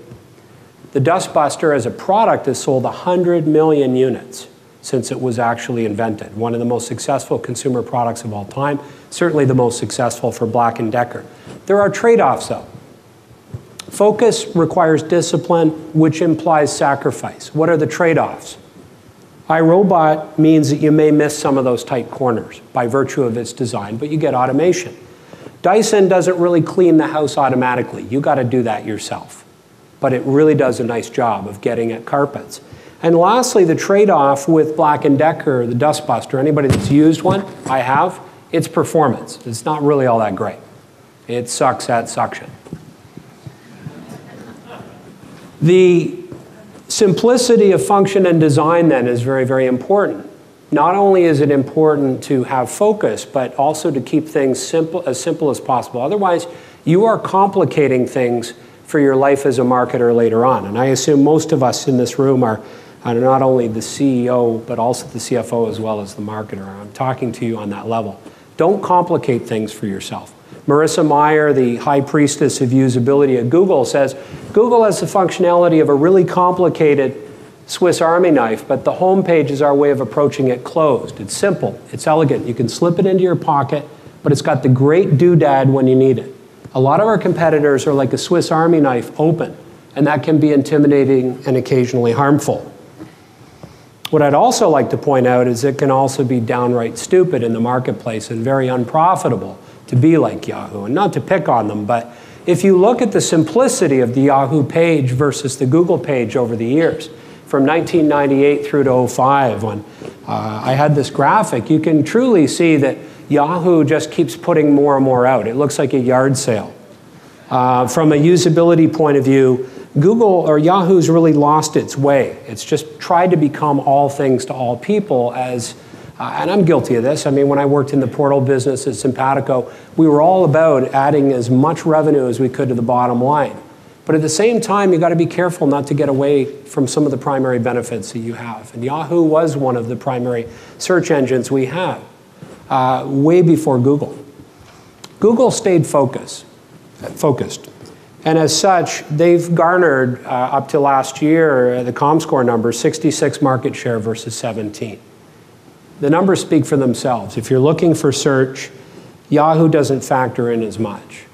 The Dustbuster as a product has sold 100 million units since it was actually invented. One of the most successful consumer products of all time, certainly the most successful for Black & Decker. There are trade-offs though. Focus requires discipline, which implies sacrifice. What are the trade-offs? iRobot means that you may miss some of those tight corners by virtue of its design, but you get automation. Dyson doesn't really clean the house automatically. You got to do that yourself. But it really does a nice job of getting at carpets. And lastly, the trade-off with Black & Decker, the Dustbuster, anybody that's used one, I have, it's performance. It's not really all that great. It sucks at suction. The simplicity of function and design then is very, very important. Not only is it important to have focus, but also to keep things simple as possible. Otherwise, you are complicating things for your life as a marketer later on. And I assume most of us in this room are not only the CEO, but also the CFO as well as the marketer. I'm talking to you on that level. Don't complicate things for yourself. Marissa Mayer, the high priestess of usability at Google, says, Google has the functionality of a really complicated Swiss Army knife, but the home page is our way of approaching it closed. It's simple, it's elegant. You can slip it into your pocket, but it's got the great doodad when you need it. A lot of our competitors are like a Swiss Army knife open, and that can be intimidating and occasionally harmful. What I'd also like to point out is it can also be downright stupid in the marketplace and very unprofitable to be like Yahoo. And not to pick on them, but if you look at the simplicity of the Yahoo page versus the Google page over the years, from 1998 through to 2005, when I had this graphic, you can truly see that Yahoo just keeps putting more and more out. It looks like a yard sale. From a usability point of view, Google or Yahoo's really lost its way. It's just tried to become all things to all people as, and I'm guilty of this. I mean, when I worked in the portal business at Simpatico, we were all about adding as much revenue as we could to the bottom line. But at the same time, you got to be careful not to get away from some of the primary benefits that you have. And Yahoo was one of the primary search engines we have, way before Google. Google stayed focused. And as such, they've garnered, up to last year, the ComScore numbers, 66 market share versus 17. The numbers speak for themselves. If you're looking for search, Yahoo doesn't factor in as much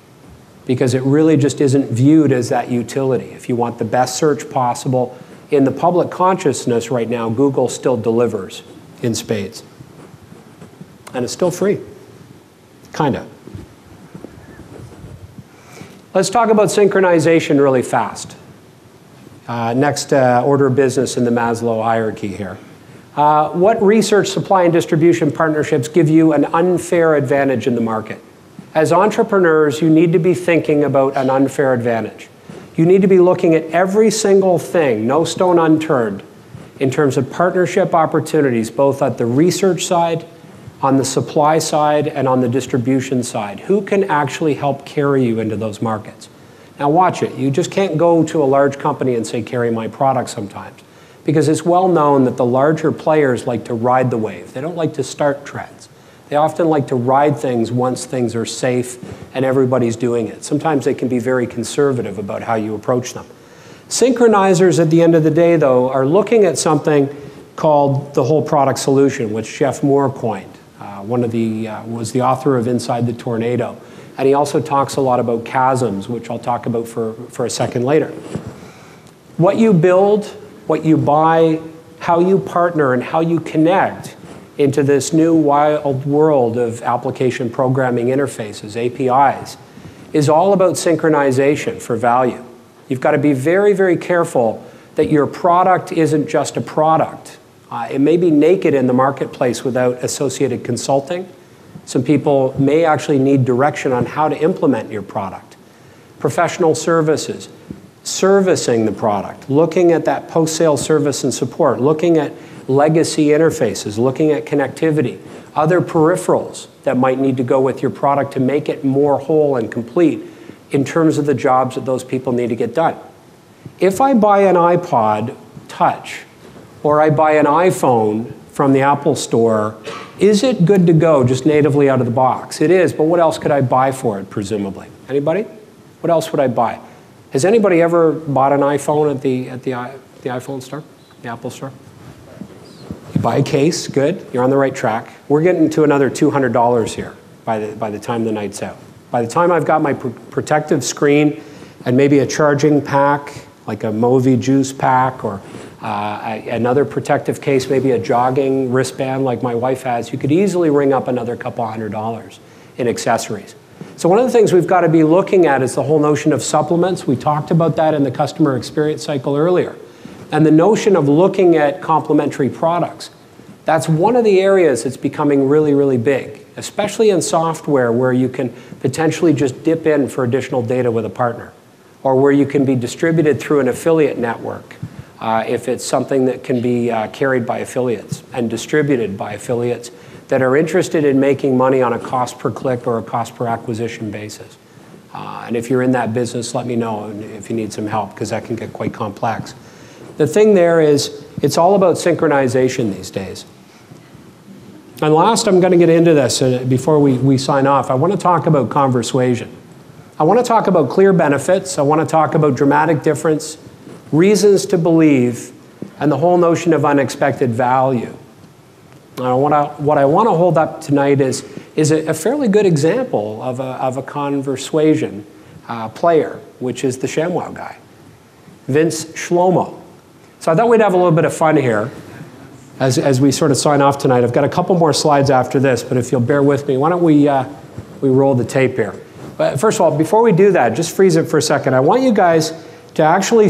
because it really just isn't viewed as that utility. If you want the best search possible, in the public consciousness right now, Google still delivers in spades. And it's still free, kind of. Let's talk about synchronization really fast. Next order of business in the Maslow hierarchy here. What research, supply, and distribution partnerships give you an unfair advantage in the market? As entrepreneurs, you need to be thinking about an unfair advantage. You need to be looking at every single thing, no stone unturned, in terms of partnership opportunities, both at the research side, on the supply side, and on the distribution side. Who can actually help carry you into those markets? Now watch it. You just can't go to a large company and say, carry my product sometimes. Because it's well known that the larger players like to ride the wave. They don't like to start trends. They often like to ride things once things are safe and everybody's doing it. Sometimes they can be very conservative about how you approach them. Synchronizers, at the end of the day, though, are looking at something called the whole product solution, which Jeff Moore coined. Was the author of Inside the Tornado. And he also talks a lot about chasms, which I'll talk about for a second later. What you build, what you buy, how you partner, and how you connect into this new wild world of application programming interfaces, APIs, is all about synchronization for value. You've got to be very, very careful that your product isn't just a product. It may be naked in the marketplace without associated consulting. Some people may actually need direction on how to implement your product. Professional services, servicing the product, looking at that post-sale service and support, looking at legacy interfaces, looking at connectivity, other peripherals that might need to go with your product to make it more whole and complete in terms of the jobs that those people need to get done. If I buy an iPod Touch or I buy an iPhone from the Apple Store, is it good to go just natively out of the box? It is, but what else could I buy for it, presumably? Anybody? What else would I buy? Has anybody ever bought an iPhone at the iPhone store, the Apple Store? You buy a case, good, you're on the right track. We're getting to another $200 here by the time the night's out. By the time I've got my protective screen and maybe a charging pack, like a Movi juice pack, or another protective case, maybe a jogging wristband like my wife has, you could easily ring up another couple $100 in accessories. So one of the things we've got to be looking at is the whole notion of supplements. We talked about that in the customer experience cycle earlier. And the notion of looking at complementary products. That's one of the areas that's becoming really, really big, especially in software where you can potentially just dip in for additional data with a partner, or where you can be distributed through an affiliate network if it's something that can be carried by affiliates and distributed by affiliates that are interested in making money on a cost per click or a cost per acquisition basis. And if you're in that business, let me know if you need some help, because that can get quite complex. The thing there is, it's all about synchronization these days. And last, I'm going to get into this before we sign off. I want to talk about conversuasion. I want to talk about clear benefits. I want to talk about dramatic difference, reasons to believe, and the whole notion of unexpected value. What I want to hold up tonight is a fairly good example of a conversuasion player, which is the ShamWow guy, Vince Shlomo. So I thought we'd have a little bit of fun here as we sort of sign off tonight. I've got a couple more slides after this, but if you'll bear with me, why don't we roll the tape here. But first of all, before we do that, just freeze it for a second. I want you guys to actually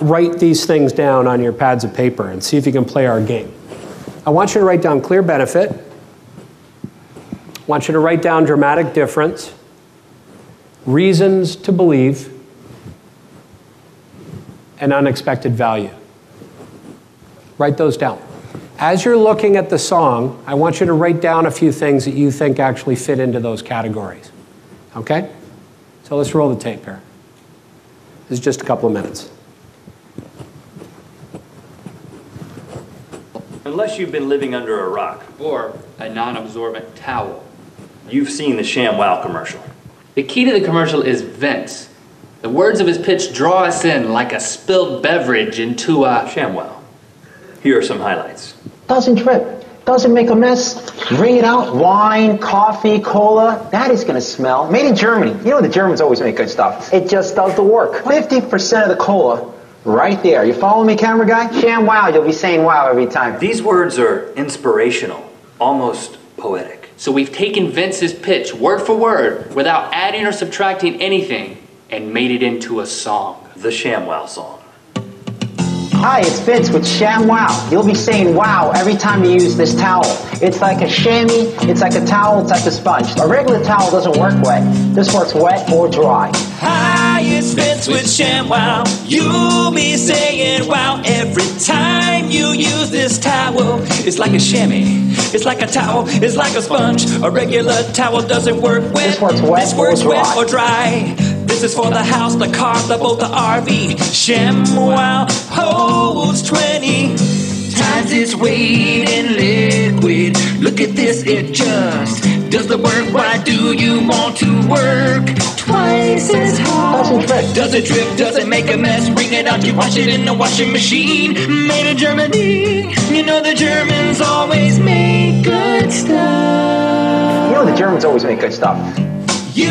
write these things down on your pads of paper and see if you can play our game. I want you to write down clear benefit. I want you to write down dramatic difference, reasons to believe, and unexpected value. Write those down. As you're looking at the song, I want you to write down a few things that you think actually fit into those categories. Okay? So let's roll the tape here. This is just a couple of minutes. Unless you've been living under a rock or a non-absorbent towel, you've seen the ShamWow commercial. the key to the commercial is Vince. The words of his pitch draw us in like a spilled beverage into a ShamWow. Here are some highlights. Doesn't drip, doesn't make a mess. Bring it out, wine, coffee, cola, that is gonna smell. Made in Germany. You know the Germans always make good stuff. It just does the work. 50% of the cola, right there. You follow me, camera guy? ShamWow, you'll be saying wow every time. These words are inspirational, almost poetic. So we've taken Vince's pitch, word for word, without adding or subtracting anything, and made it into a song. The ShamWow song. Hi, it's Vince with ShamWow. You'll be saying wow every time you use this towel. It's like a chamois, it's like a towel, it's like a sponge. A regular towel doesn't work wet. This works wet or dry. Hi, it's Vince with ShamWow. You'll be saying wow every time you use this towel. It's like a chamois, it's like a towel, it's like a sponge. A regular towel doesn't work wet. This works wet, this works or, dry. Wet or dry. This is for the house, the car, the boat, the RV. ShamWow holds 20 times its weight in liquid. Look at at this, it just does the work. Why do you want to work twice as hard? Does it drip? Does it make a mess? Bring it out, you wash it in the washing machine. Made in Germany. You know the Germans always make good stuff. You know the Germans always make good stuff. You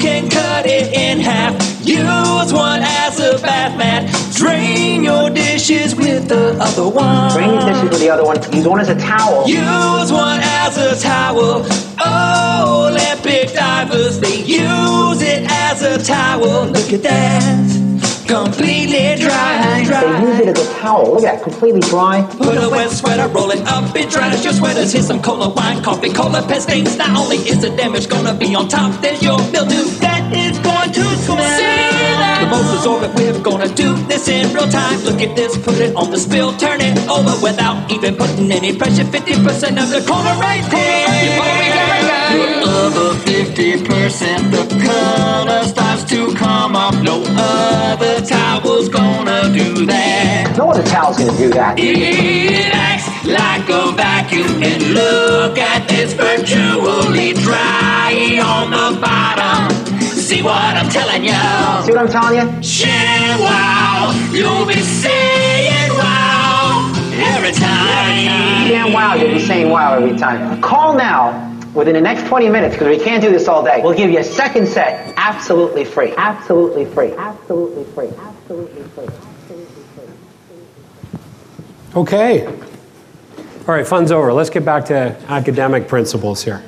can cut it in half. Use one as a bath mat. Drain your dishes with the other one. Drain your dishes with the other one. Use one as a towel. Use one as a towel. Oh, Olympic divers, they use it as a towel. Look at that. Completely dry. They use it as a towel. Look at that, completely dry. Put a wet sweater, roll it up, it dries your sweaters. Here's some cola, wine, coffee, cola, pet stains. Not only is the damage gonna be on top, there's your mildew that is going to smell. The most absorbent, we're gonna do this in real time. Look at this, put it on the spill, turn it over without even putting any pressure. 50% of the cola right there. The other 50%, the color starts to come up. No other towel's gonna do that. No other towel's gonna do that. It acts like a vacuum, and look at this, virtually dry on the bottom. See what I'm telling you? See what I'm telling you? Shit, wow, you'll be saying wow every time. Damn wow, you'll be saying wow every time. Call now within the next 20 minutes, because we can't do this all day. We'll give you a second set absolutely free. Absolutely free. Absolutely free. Absolutely free. Absolutely free. Okay. All right, fun's over. Let's get back to academic principles here.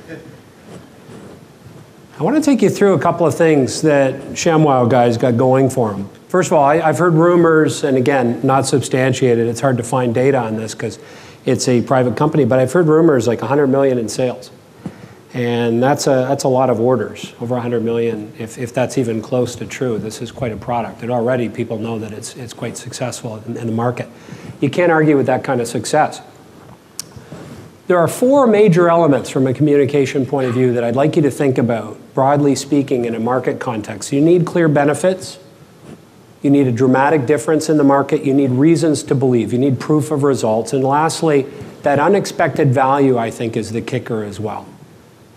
I want to take you through a couple of things that ShamWow guys got going for them. First of all, I've heard rumors, and again, not substantiated. It's hard to find data on this because it's a private company, but I've heard rumors like 100 million in sales. And that's a lot of orders, over 100 million, if that's even close to true. This is quite a product. And already people know that it's quite successful in the market. You can't argue with that kind of success. There are four major elements from a communication point of view that I'd like you to think about, broadly speaking, in a market context. You need clear benefits. You need a dramatic difference in the market. You need reasons to believe. You need proof of results. And lastly, that unexpected value, I think, is the kicker as well.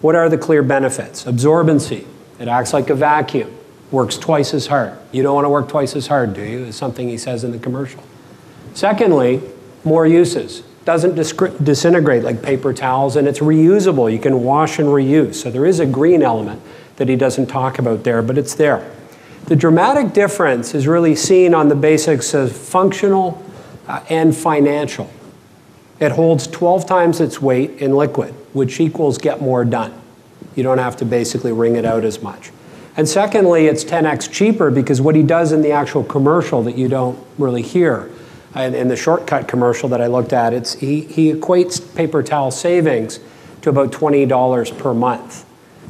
What are the clear benefits? Absorbency. It acts like a vacuum. Works twice as hard. You don't want to work twice as hard, do you? Is something he says in the commercial. Secondly, more uses. Doesn't disintegrate like paper towels, and it's reusable. You can wash and reuse. So there is a green element that he doesn't talk about there, but it's there. The dramatic difference is really seen on the basics of functional and financial. It holds 12 times its weight in liquid, which equals get more done. You don't have to basically wring it out as much. And secondly, it's 10x cheaper because what he does in the actual commercial that you don't really hear, in the shortcut commercial that I looked at, he equates paper towel savings to about $20 per month.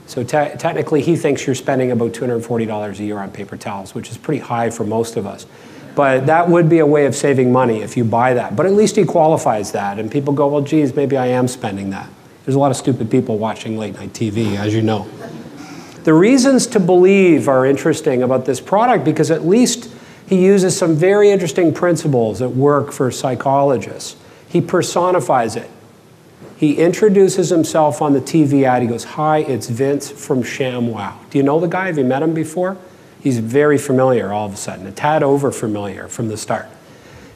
So technically, he thinks you're spending about $240 a year on paper towels, which is pretty high for most of us. But that would be a way of saving money if you buy that. But at least he qualifies that. And people go, well, geez, maybe I am spending that. There's a lot of stupid people watching late night TV, as you know. The reasons to believe are interesting about this product because at least he uses some very interesting principles that work for psychologists. He personifies it. He introduces himself on the TV ad. He goes, hi, it's Vince from ShamWow. Do you know the guy? Have you met him before? He's very familiar all of a sudden, a tad over familiar from the start.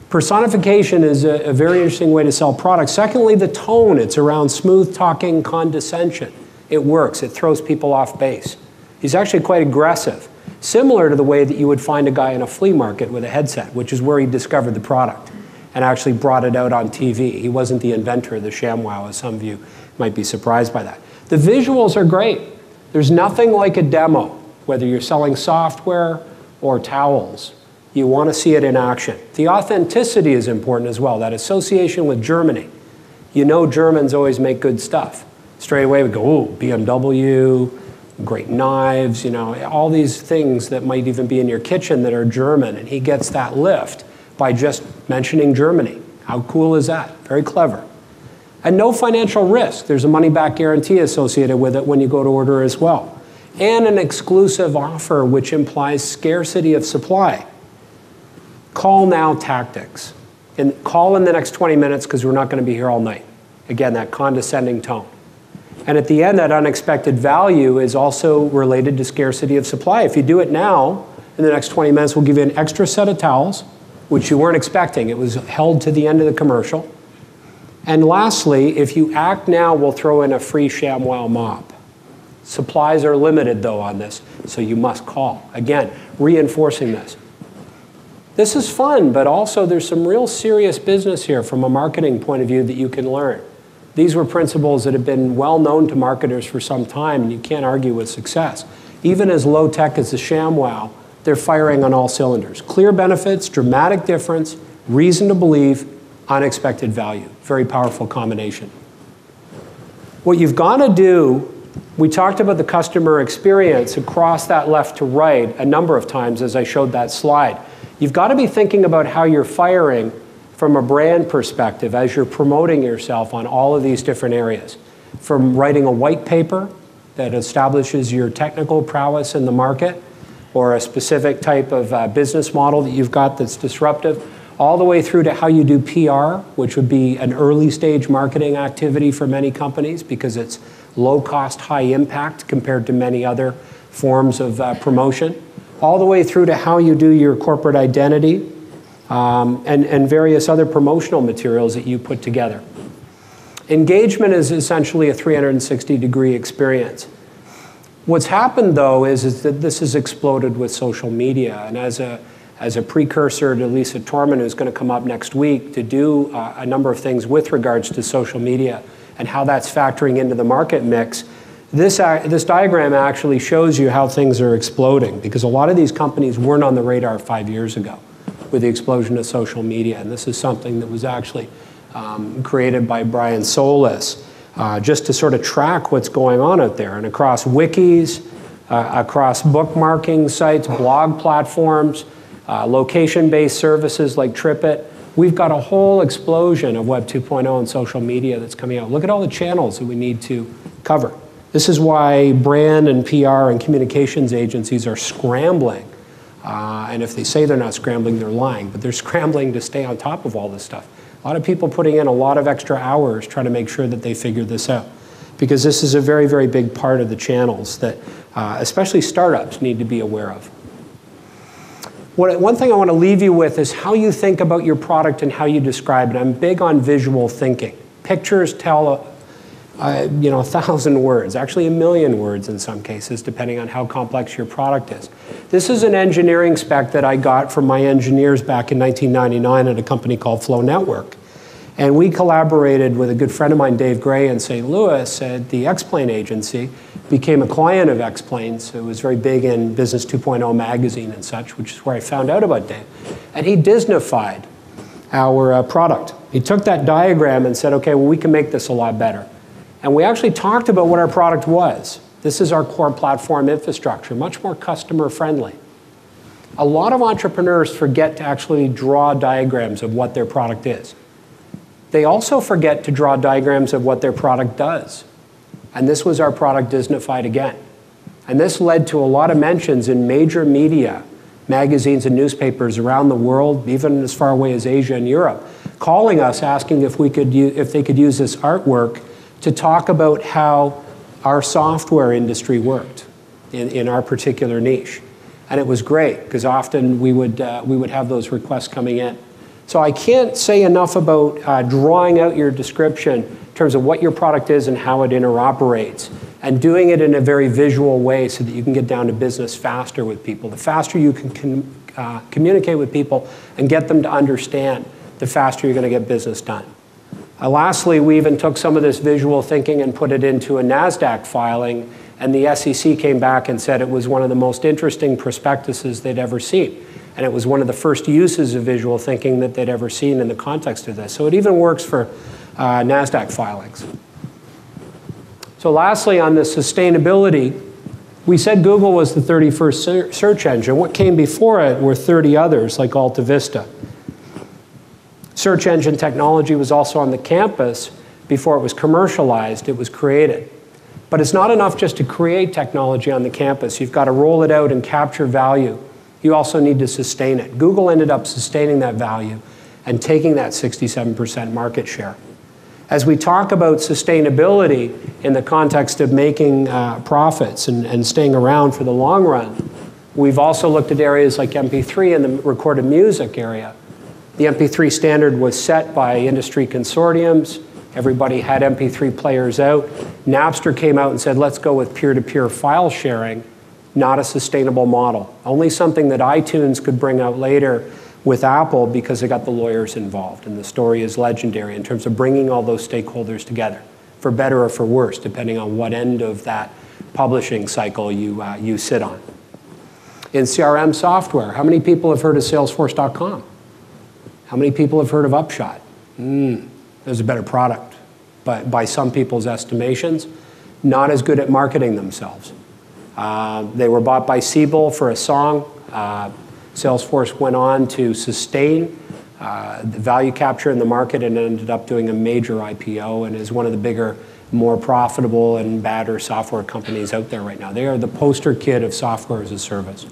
Personification is a very interesting way to sell products. Secondly, the tone. It's around smooth talking condescension. It works. It throws people off base. He's actually quite aggressive, similar to the way that you would find a guy in a flea market with a headset, which is where he discovered the product and actually brought it out on TV. He wasn't the inventor of the ShamWow, as some of you might be surprised by that. The visuals are great. There's nothing like a demo, whether you're selling software or towels. You want to see it in action. The authenticity is important as well, that association with Germany. You know Germans always make good stuff. Straight away we go, ooh, BMW, great knives, you know, all these things that might even be in your kitchen that are German, and he gets that lift by just mentioning Germany. How cool is that? Very clever. And no financial risk. There's a money-back guarantee associated with it when you go to order as well. And an exclusive offer which implies scarcity of supply. Call now tactics. And call in the next 20 minutes because we're not going to be here all night. Again, that condescending tone. And at the end, that unexpected value is also related to scarcity of supply. If you do it now, in the next 20 minutes, we'll give you an extra set of towels, which you weren't expecting. It was held to the end of the commercial. And lastly, if you act now, we'll throw in a free ShamWow mop. Supplies are limited, though, on this, so you must call. Again, reinforcing this. This is fun, but also there's some real serious business here from a marketing point of view that you can learn. These were principles that have been well known to marketers for some time, and you can't argue with success. Even as low tech as the ShamWow, they're firing on all cylinders. Clear benefits, dramatic difference, reason to believe, unexpected value. Very powerful combination. What you've got to do, we talked about the customer experience across that left to right a number of times as I showed that slide. You've got to be thinking about how you're firing from a brand perspective as you're promoting yourself on all of these different areas. From writing a white paper that establishes your technical prowess in the market or a specific type of business model that you've got that's disruptive, all the way through to how you do PR, which would be an early stage marketing activity for many companies because it's low cost, high impact compared to many other forms of promotion, all the way through to how you do your corporate identity, and various other promotional materials that you put together. Engagement is essentially a 360-degree experience. What's happened, though, is that this has exploded with social media. And as a precursor to Lisa Torman, who's going to come up next week to do a number of things with regards to social media and how that's factoring into the market mix, this diagram actually shows you how things are exploding, because a lot of these companies weren't on the radar 5 years ago with the explosion of social media. And this is something that was actually created by Brian Solis, just to sort of track what's going on out there. And across wikis, across bookmarking sites, blog platforms, location-based services like TripIt, we've got a whole explosion of Web 2.0 and social media that's coming out. Look at all the channels that we need to cover. This is why brand and PR and communications agencies are scrambling. And if they say they're not scrambling, they're lying. But they're scrambling to stay on top of all this stuff. A lot of people putting in a lot of extra hours trying to make sure that they figure this out. Because this is a very, very big part of the channels that especially startups need to be aware of. One thing I want to leave you with is how you think about your product and how you describe it. I'm big on visual thinking. Pictures tell 1,000 words, actually 1,000,000 words in some cases, depending on how complex your product is. This is an engineering spec that I got from my engineers back in 1999 at a company called Flow Network. And we collaborated with a good friend of mine, Dave Gray, in St. Louis at the X-Plane agency, became a client of X-Plane's. It was very big in Business 2.0 magazine and such, which is where I found out about Dave. And he Disneyfied our product. He took that diagram and said, okay, well, we can make this a lot better. And we actually talked about what our product was. This is our core platform infrastructure, much more customer friendly. A lot of entrepreneurs forget to actually draw diagrams of what their product is. They also forget to draw diagrams of what their product does. And this was our product Disneyfied again. And this led to a lot of mentions in major media, magazines and newspapers around the world, even as far away as Asia and Europe, calling us asking if they could use this artwork to talk about how our software industry worked in our particular niche. And it was great, because often we would have those requests coming in. So I can't say enough about drawing out your description in terms of what your product is and how it interoperates, and doing it in a very visual way so that you can get down to business faster with people. The faster you can communicate with people and get them to understand, the faster you're going to get business done. Lastly, we even took some of this visual thinking and put it into a NASDAQ filing, and the SEC came back and said it was one of the most interesting prospectuses they'd ever seen. And it was one of the first uses of visual thinking that they'd ever seen in the context of this. So it even works for NASDAQ filings. So lastly, on the sustainability, we said Google was the 31st search engine. What came before it were 30 others, like Alta Vista. Search engine technology was also on the campus before it was commercialized. It was created. But it's not enough just to create technology on the campus. You've got to roll it out and capture value. You also need to sustain it. Google ended up sustaining that value and taking that 67% market share. As we talk about sustainability in the context of making profits and staying around for the long run, we've also looked at areas like MP3 and the recorded music area. The MP3 standard was set by industry consortiums. Everybody had MP3 players out. Napster came out and said, let's go with peer-to-peer file sharing, not a sustainable model. Only something that iTunes could bring out later with Apple because they got the lawyers involved. And the story is legendary in terms of bringing all those stakeholders together, for better or for worse, depending on what end of that publishing cycle you sit on. In CRM software, how many people have heard of Salesforce.com? How many people have heard of Upshot? There's a better product, but by some people's estimations, not as good at marketing themselves. They were bought by Siebel for a song. Salesforce went on to sustain the value capture in the market and ended up doing a major IPO and is one of the bigger, more profitable and badder software companies out there right now. They are the poster kid of software as a service.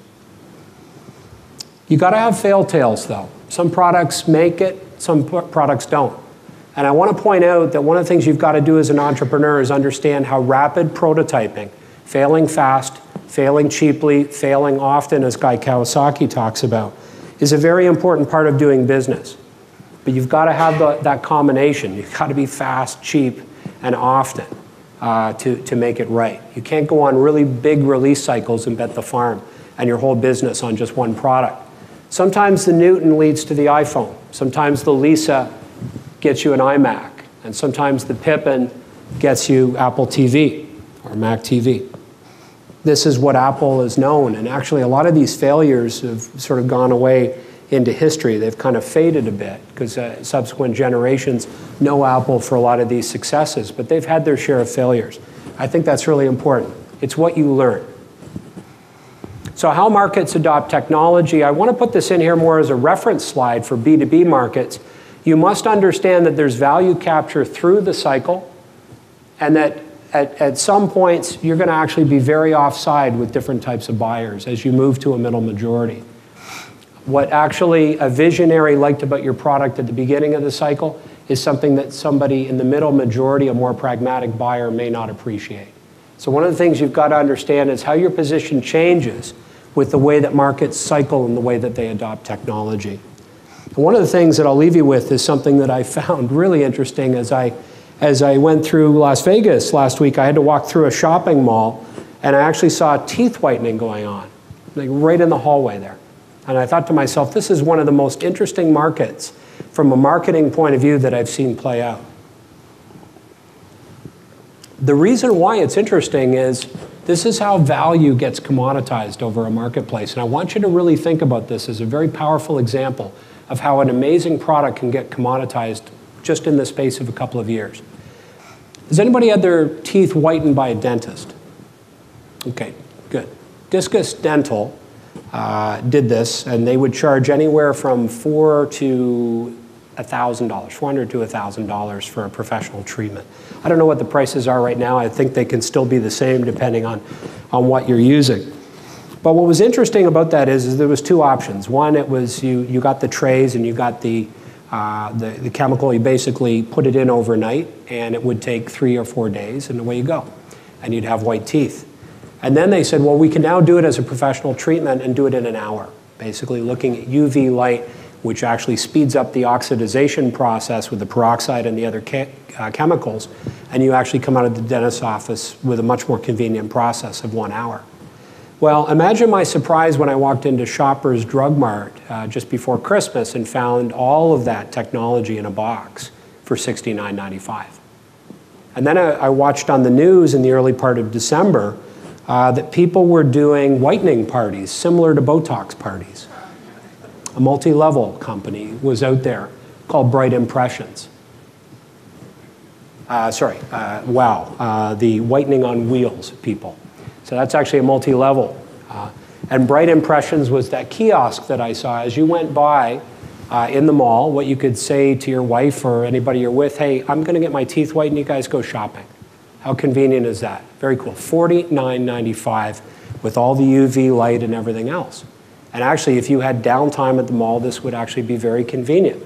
You got to have fail tales though. Some products make it, some products don't. And I want to point out that one of the things you've got to do as an entrepreneur is understand how rapid prototyping, failing fast, failing cheaply, failing often, as Guy Kawasaki talks about, is a very important part of doing business. But you've got to have that combination. You've got to be fast, cheap, and often to make it right. You can't go on really big release cycles and bet the farm and your whole business on just one product. Sometimes the Newton leads to the iPhone. Sometimes the Lisa gets you an iMac. And sometimes the Pippin gets you Apple TV or Mac TV. This is what Apple is known. And actually, a lot of these failures have sort of gone away into history. They've kind of faded a bit because subsequent generations know Apple for a lot of these successes. But they've had their share of failures. I think that's really important. It's what you learn. So how markets adopt technology, I want to put this in here more as a reference slide for B2B markets. You must understand that there's value capture through the cycle and that at some points you're going to actually be very offside with different types of buyers as you move to a middle majority. What actually a visionary liked about your product at the beginning of the cycle is something that somebody in the middle majority, a more pragmatic buyer, may not appreciate. So one of the things you've got to understand is how your position changes with the way that markets cycle and the way that they adopt technology. And one of the things that I'll leave you with is something that I found really interesting as I went through Las Vegas last week. I had to walk through a shopping mall, and I actually saw teeth whitening going on, like right in the hallway there. And I thought to myself, this is one of the most interesting markets from a marketing point of view that I've seen play out. The reason why it's interesting is this is how value gets commoditized over a marketplace. And I want you to really think about this as a very powerful example of how an amazing product can get commoditized just in the space of a couple of years. Has anybody had their teeth whitened by a dentist? Okay, good. Discus Dental did this, and they would charge anywhere from $400 to $1,000 for a professional treatment. I don't know what the prices are right now. I think they can still be the same depending on what you're using. But what was interesting about that is there was two options. One, it was you got the trays and you got the chemical. You basically put it in overnight, and it would take 3 or 4 days, and away you go. And you'd have white teeth. And then they said, well, we can now do it as a professional treatment and do it in an hour, basically looking at UV light, which actually speeds up the oxidization process with the peroxide and the other chemicals, and you actually come out of the dentist's office with a much more convenient process of 1 hour. Well, imagine my surprise when I walked into Shoppers Drug Mart just before Christmas and found all of that technology in a box for $69.95. And then I watched on the news in the early part of December that people were doing whitening parties similar to Botox parties. A multi-level company was out there called Bright Impressions. The whitening on wheels people. So that's actually a multi-level. And Bright Impressions was that kiosk that I saw as you went by in the mall, what you could say to your wife or anybody you're with, hey, I'm going to get my teeth whitened, you guys go shopping. How convenient is that? Very cool. $49.95 with all the UV light and everything else. And actually, if you had downtime at the mall, this would actually be very convenient.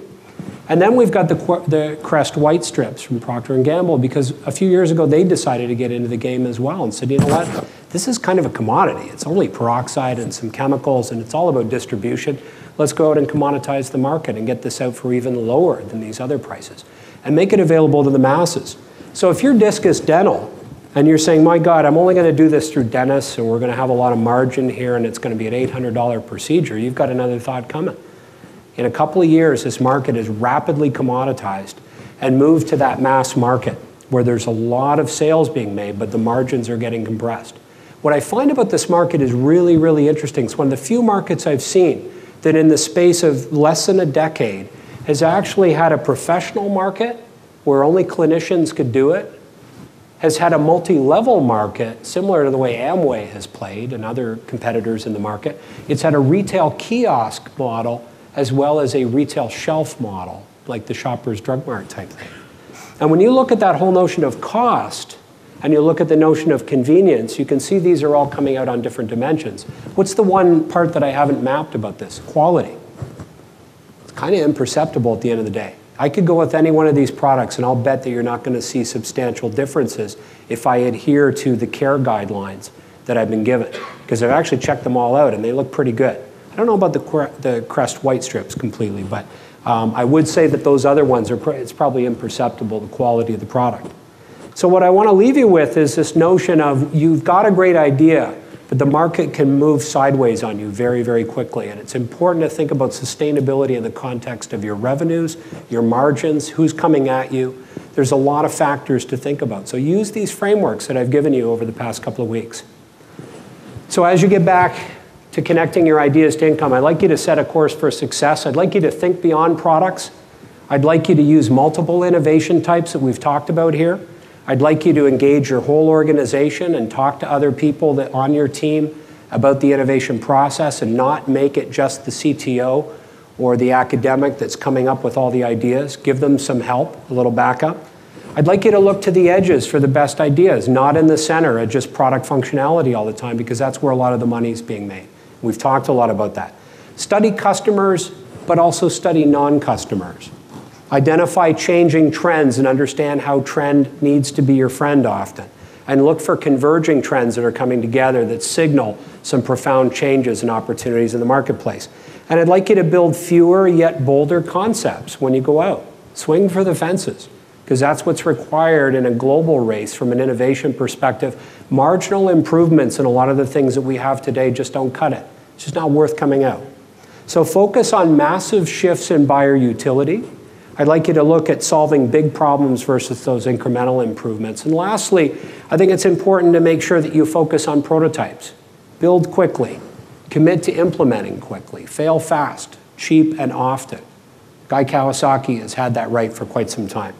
And then we've got the Crest white strips from Procter & Gamble, because a few years ago they decided to get into the game as well and said, you know what, this is kind of a commodity. It's only peroxide and some chemicals, and it's all about distribution. Let's go out and commoditize the market and get this out for even lower than these other prices and make it available to the masses. So if you're Discus Dental and you're saying, my God, I'm only going to do this through dentists and we're going to have a lot of margin here and it's going to be an $800 procedure, you've got another thought coming. In a couple of years, this market is rapidly commoditized and moved to that mass market where there's a lot of sales being made, but the margins are getting compressed. What I find about this market is really, really interesting. It's one of the few markets I've seen that in the space of less than a decade has actually had a professional market where only clinicians could do it, has had a multi-level market similar to the way Amway has played and other competitors in the market. It's had a retail kiosk model as well as a retail shelf model, like the Shoppers Drug Mart type thing. And when you look at that whole notion of cost, and you look at the notion of convenience, you can see these are all coming out on different dimensions. What's the one part that I haven't mapped about this? Quality. It's kind of imperceptible at the end of the day. I could go with any one of these products and I'll bet that you're not going to see substantial differences if I adhere to the care guidelines that I've been given, because I've actually checked them all out and they look pretty good. I don't know about the Crest white strips completely, but I would say that those other ones, it's probably imperceptible, the quality of the product. So what I want to leave you with is this notion of you've got a great idea, but the market can move sideways on you very, very quickly. And it's important to think about sustainability in the context of your revenues, your margins, who's coming at you. There's a lot of factors to think about. So use these frameworks that I've given you over the past couple of weeks. So as you get back to connecting your ideas to income, I'd like you to set a course for success. I'd like you to think beyond products. I'd like you to use multiple innovation types that we've talked about here. I'd like you to engage your whole organization and talk to other people that on your team about the innovation process and not make it just the CTO or the academic that's coming up with all the ideas. Give them some help, a little backup. I'd like you to look to the edges for the best ideas, not in the center at just product functionality all the time, because that's where a lot of the money is being made. We've talked a lot about that. Study customers, but also study non-customers. Identify changing trends and understand how trend needs to be your friend often. And look for converging trends that are coming together that signal some profound changes and opportunities in the marketplace. And I'd like you to build fewer yet bolder concepts when you go out. Swing for the fences, because that's what's required in a global race from an innovation perspective. Marginal improvements in a lot of the things that we have today just don't cut it. It's just not worth coming out. So focus on massive shifts in buyer utility. I'd like you to look at solving big problems versus those incremental improvements. And lastly, I think it's important to make sure that you focus on prototypes. Build quickly. Commit to implementing quickly. Fail fast, cheap, and often. Guy Kawasaki has had that right for quite some time.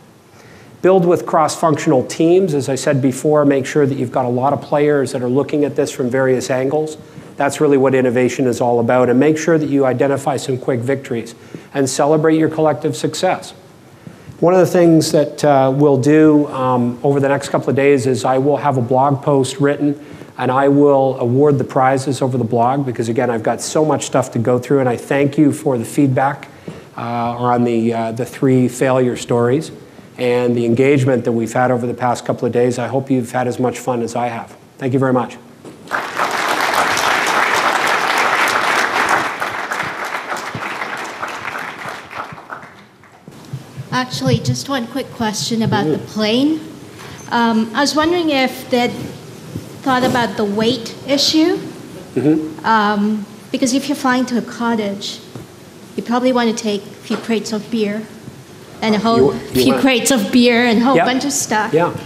Build with cross-functional teams. As I said before, make sure that you've got a lot of players that are looking at this from various angles. That's really what innovation is all about. And make sure that you identify some quick victories and celebrate your collective success. One of the things that we'll do over the next couple of days is I will have a blog post written and I will award the prizes over the blog, because again, I've got so much stuff to go through, and I thank you for the feedback on the 3 failure stories and the engagement that we've had over the past couple of days. I hope you've had as much fun as I have. Thank you very much. Actually, just one quick question about the plane. I was wondering if they'd thought about the weight issue. Because if you're flying to a cottage, you probably want to take a few crates of beer and a whole crates of beer and a whole bunch of stuff. Yeah.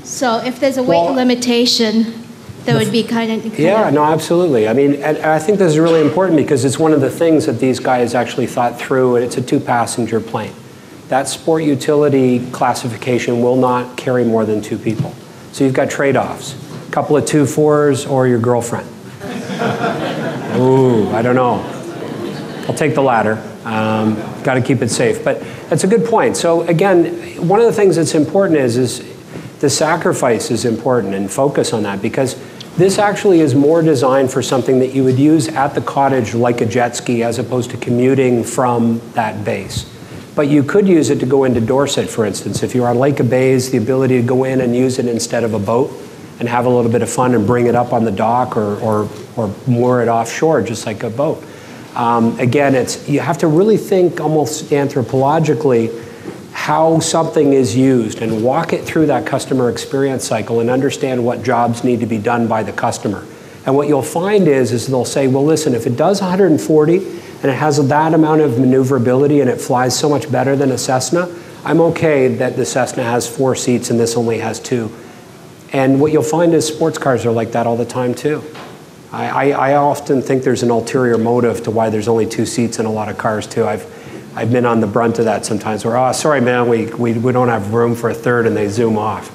So if there's a weight limitation, that would be kind of... Yeah, no, absolutely. I mean, and I think this is really important because it's one of the things that these guys actually thought through, and it's a 2-passenger plane. That sport utility classification will not carry more than 2 people. So you've got trade-offs. A couple of 2-4s or your girlfriend. Ooh, I don't know. I'll take the latter. Got to keep it safe. But that's a good point. So again, one of the things that's important is the sacrifice is important, and focus on that, because this actually is more designed for something that you would use at the cottage like a jet ski, as opposed to commuting from that base. But you could use it to go into Dorset, for instance. If you're on Lake of Bays, the ability to go in and use it instead of a boat and have a little bit of fun and bring it up on the dock or moor it offshore, just like a boat. Again, you have to really think almost anthropologically how something is used and walk it through that customer experience cycle and understand what jobs need to be done by the customer. And what you'll find is they'll say, well, listen, if it does 140 and it has that amount of maneuverability and it flies so much better than a Cessna, I'm okay that the Cessna has 4 seats and this only has 2. And what you'll find is sports cars are like that all the time too. I often think there's an ulterior motive to why there's only 2 seats in a lot of cars too. I've been on the brunt of that sometimes where, oh, sorry man, we don't have room for a third, and they zoom off.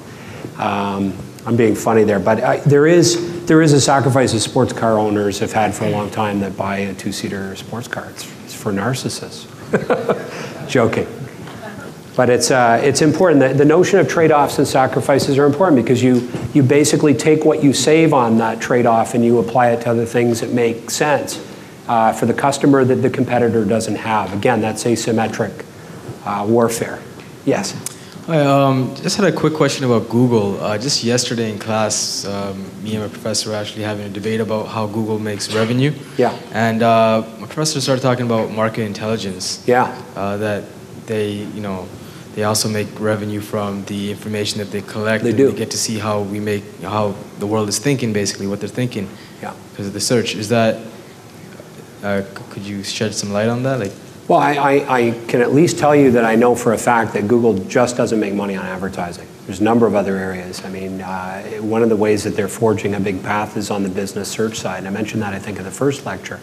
I'm being funny there, but there is a sacrifice that sports car owners have had for a long time that buy a 2-seater sports car. It's for narcissists. Joking. But it's important. The notion of trade-offs and sacrifices are important because you basically take what you save on that trade-off and you apply it to other things that make sense for the customer that the competitor doesn't have. Again, that's asymmetric warfare. Yes? I just had a quick question about Google. Just yesterday in class, me and my professor were actually having a debate about how Google makes revenue. Yeah. And my professor started talking about market intelligence. Yeah. That they also make revenue from the information that they collect. They do. They get to see how the world is thinking, basically, what they're thinking. Yeah. Because of the search. Is that, could you shed some light on that? Well, I can at least tell you that I know for a fact that Google just doesn't make money on advertising. There's a number of other areas. I mean, one of the ways that they're forging a big path is on the business search side. I mentioned that, I think, in the first lecture.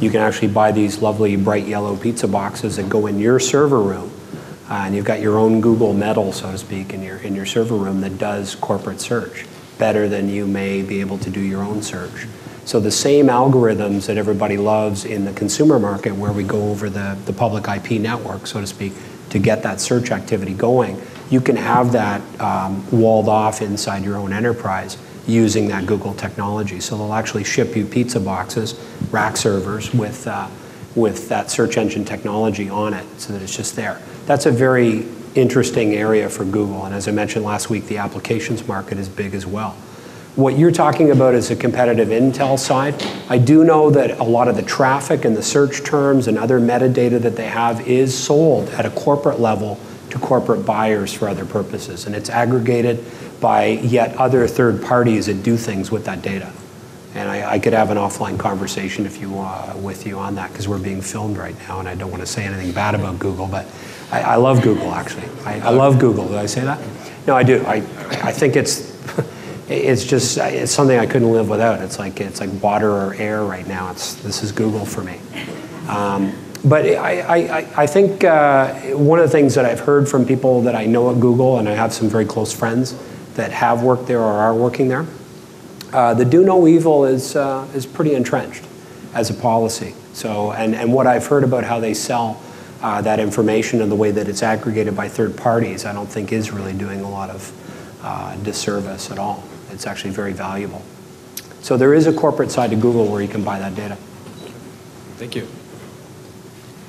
You can actually buy these lovely bright yellow pizza boxes that go in your server room. And you've got your own Google Metal, so to speak, in your server room that does corporate search better than you may be able to do your own search. So the same algorithms that everybody loves in the consumer market where we go over the public IP network, so to speak, to get that search activity going, you can have that walled off inside your own enterprise using that Google technology. So they'll actually ship you pizza boxes, rack servers with that search engine technology on it so that it's just there. That's a very interesting area for Google. And as I mentioned last week, the applications market is big as well. What you're talking about is a competitive intel side. I do know that a lot of the traffic and the search terms and other metadata that they have is sold at a corporate level to corporate buyers for other purposes. And it's aggregated by yet other third parties that do things with that data. And I could have an offline conversation with you on that because we're being filmed right now and I don't want to say anything bad about Google, but I love Google actually. I love Google. Did I say that? No, I do. I think it's something I couldn't live without. It's like water or air right now. This is Google for me. But I think one of the things that I've heard from people that I know at Google, and I have some very close friends that have worked there or are working there, the do no evil is pretty entrenched as a policy. So, and what I've heard about how they sell that information and the way that it's aggregated by third parties, I don't think is really doing a lot of disservice at all. It's actually very valuable. So there is a corporate side to Google where you can buy that data. Thank you.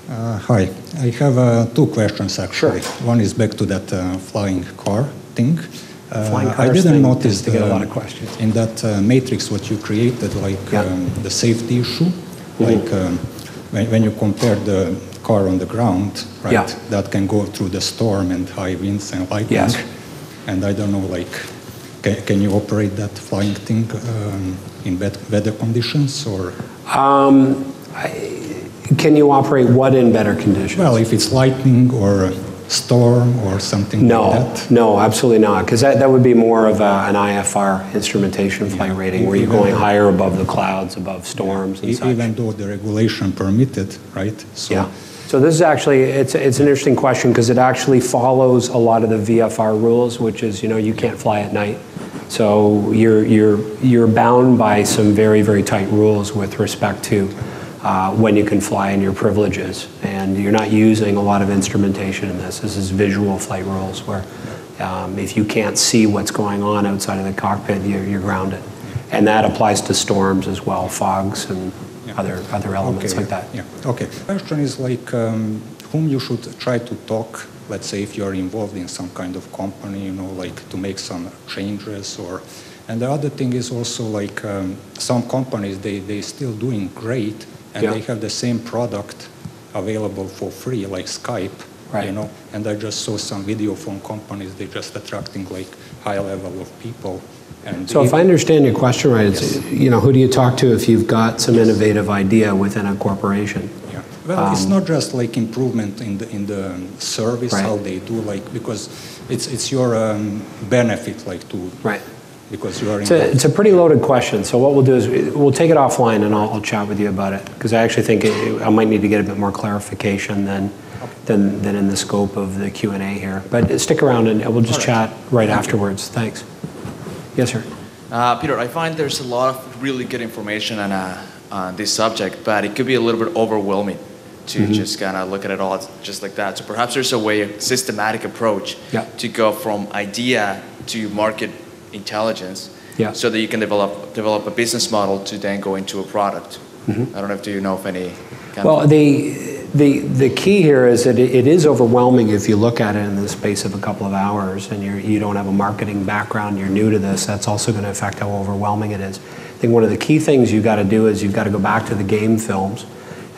Hi, I have 2 questions actually. Sure. One is back to that flying car thing. I didn't notice to get a lot of questions. In that matrix what you created, like the safety issue, like when you compare the car on the ground, right, that can go through the storm and high winds and lightning. Yes. And I don't know, like, can you operate that flying thing in bad weather conditions or? Can you operate what in better conditions? Well, if it's lightning or storm or something like that. No, absolutely not, because that would be more of an IFR, instrumentation flight rating, where you're going higher above the clouds, above storms and such. Even though the regulation permitted, right? So, yeah. So this is actually, it's an interesting question because it actually follows a lot of the VFR rules, which is, you can't fly at night. So you're bound by some very, very tight rules with respect to when you can fly and your privileges. And you're not using a lot of instrumentation in this. This is visual flight rules where if you can't see what's going on outside of the cockpit, you're grounded. And that applies to storms as well, fogs and other elements like that. Yeah. Okay. The question is like, whom you should try to talk, let's say if you're involved in some kind of company, you know, like to make some changes or, and the other thing is also like some companies, they still doing great and they have the same product available for free, like Skype, you know, and I just saw some video phone companies, they're just attracting like high level of people. And so if I understand your question right, it's, you know, who do you talk to if you've got some innovative idea within a corporation? Yeah. Well, it's not just like improvement in the service, how they do, like, because it's your benefit, like to, because you are it's a pretty loaded question. So what we'll do is we'll take it offline and I'll chat with you about it, because I actually think I might need to get a bit more clarification than in the scope of the Q&A here. But stick around and we'll just chat right afterwards. Thanks. Yes, sir. Peter, I find there's a lot of really good information on this subject, but it could be a little bit overwhelming to just kind of look at it all just like that. So perhaps there's a way, a systematic approach to go from idea to market intelligence, so that you can develop a business model to then go into a product. I don't know if you know of any kind of... The key here is that it is overwhelming if you look at it in the space of a couple of hours and you don't have a marketing background, you're new to this, that's also going to affect how overwhelming it is. I think one of the key things you've got to do is you've got to go back to the game films,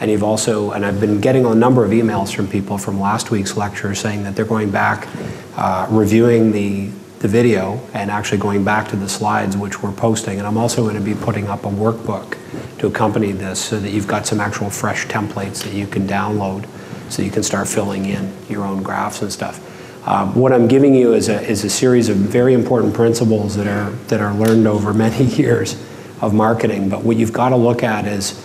and you've also, and I've been getting a number of emails from people from last week's lecture saying that they're going back, reviewing the video and actually going back to the slides which we're posting, and I'm also going to be putting up a workbook to accompany this so that you've got some actual fresh templates that you can download so you can start filling in your own graphs and stuff. What I'm giving you is a series of very important principles that are learned over many years of marketing, but what you've got to look at is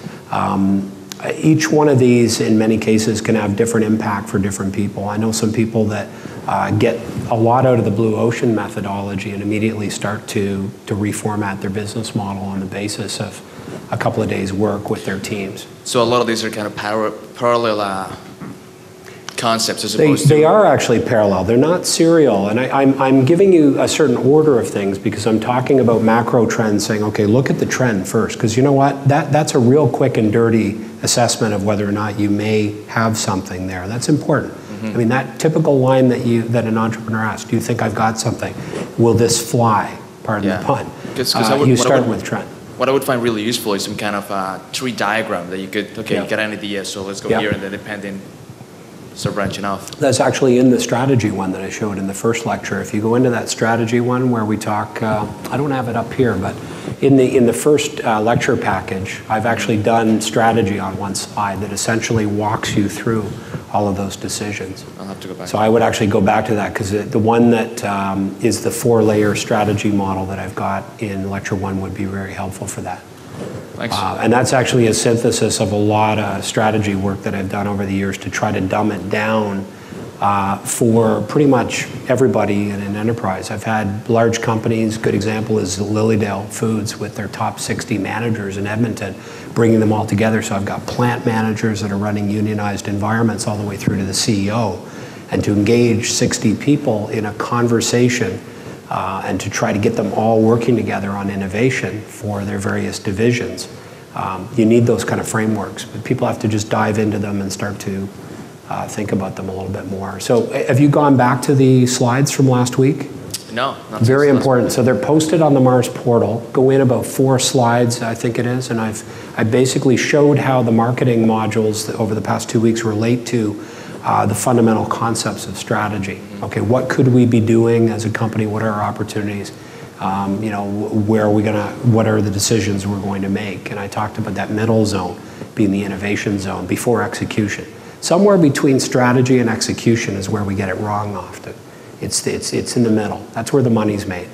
each one of these in many cases can have different impact for different people. I know some people that get a lot out of the blue ocean methodology and immediately start to reformat their business model on the basis of a couple of days work with their teams. So a lot of these are kind of parallel concepts as opposed to... They are actually parallel. They're not serial. And I'm giving you a certain order of things because I'm talking about macro trends, saying, okay, look at the trend first. Because you know what? That's a real quick and dirty assessment of whether or not you may have something there. That's important. I mean, that typical line that an entrepreneur asks, do you think I've got something? Will this fly? Pardon the pun. You start with trend. What I would find really useful is some kind of tree diagram that you could, you got an idea, so let's go here, and then depending, start branching off. That's actually in the strategy one that I showed in the first lecture. If you go into that strategy one where we talk, I don't have it up here, but in the first lecture package, I've actually done strategy on one slide that essentially walks you through all of those decisions. I'll have to go back. So I would actually go back to that because the one that is the 4-layer strategy model that I've got in lecture 1 would be very helpful for that. Thanks. And that's actually a synthesis of a lot of strategy work that I've done over the years to try to dumb it down for pretty much everybody in an enterprise. I've had large companies, good example is Lilydale Foods with their top 60 managers in Edmonton, bringing them all together. So I've got plant managers that are running unionized environments all the way through to the CEO. And to engage 60 people in a conversation and to try to get them all working together on innovation for their various divisions. You need those kind of frameworks, but people have to just dive into them and start to think about them a little bit more. So have you gone back to the slides from last week? No. Very important. So they're posted on the Mars portal. Go in about 4 slides, I think it is, and I basically showed how the marketing modules over the past 2 weeks relate to the fundamental concepts of strategy. Okay, what could we be doing as a company? What are our opportunities? You know, where are we gonna? What are the decisions we're going to make? And I talked about that middle zone being the innovation zone before execution. Somewhere between strategy and execution is where we get it wrong often. It's in the middle. That's where the money's made.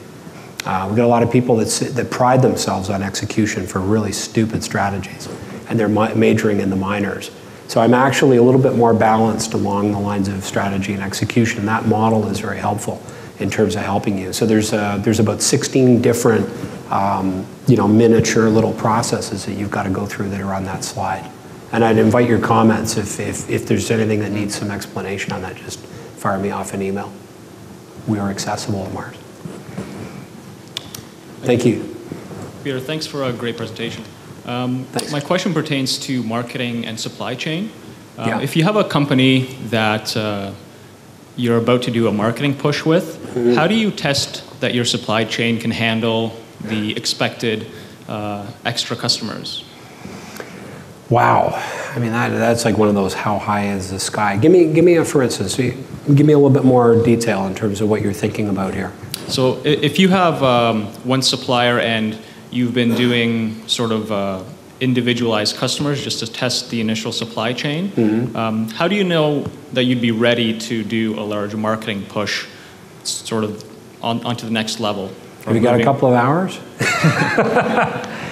We've got a lot of people that pride themselves on execution for really stupid strategies, and they're majoring in the minors. So I'm actually a little bit more balanced along the lines of strategy and execution. That model is very helpful in terms of helping you. So there's about 16 different miniature little processes that you've got to go through that are on that slide. And I'd invite your comments if there's anything that needs some explanation on that, just fire me off an email. We are accessible at Mars. Thank you. Peter, thanks for a great presentation. My question pertains to marketing and supply chain. If you have a company that you're about to do a marketing push with, how do you test that your supply chain can handle the expected extra customers? Wow. I mean, that's like one of those how high is the sky. Give me a, for instance, give me a little bit more detail in terms of what you're thinking about here. So if you have one supplier and you've been doing sort of individualized customers just to test the initial supply chain, how do you know that you'd be ready to do a large marketing push sort of onto the next level? Have you got a couple of hours?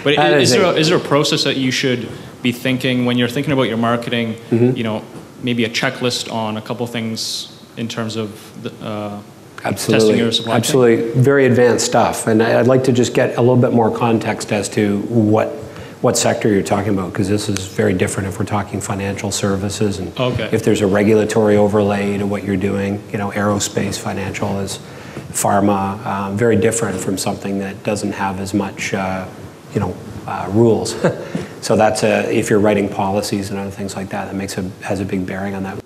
But is there a process that you should be thinking when you're thinking about your marketing, you know, maybe a checklist on a couple things in terms of testing your supply chain? Absolutely. Very advanced stuff. And I'd like to just get a little bit more context as to what sector you're talking about, because this is very different if we're talking financial services and if there's a regulatory overlay to what you're doing. You know, aerospace, financial is pharma, very different from something that doesn't have as much, you know, rules. So that's if you're writing policies and other things like that, has a big bearing on that.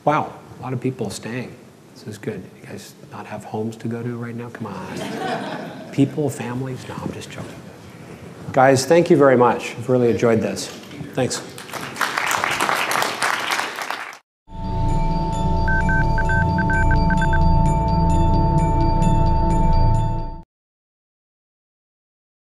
Wow, a lot of people staying. This is good. You guys not have homes to go to right now? Come on. People, families? No, I'm just joking. Guys, thank you very much. I've really enjoyed this. Thanks.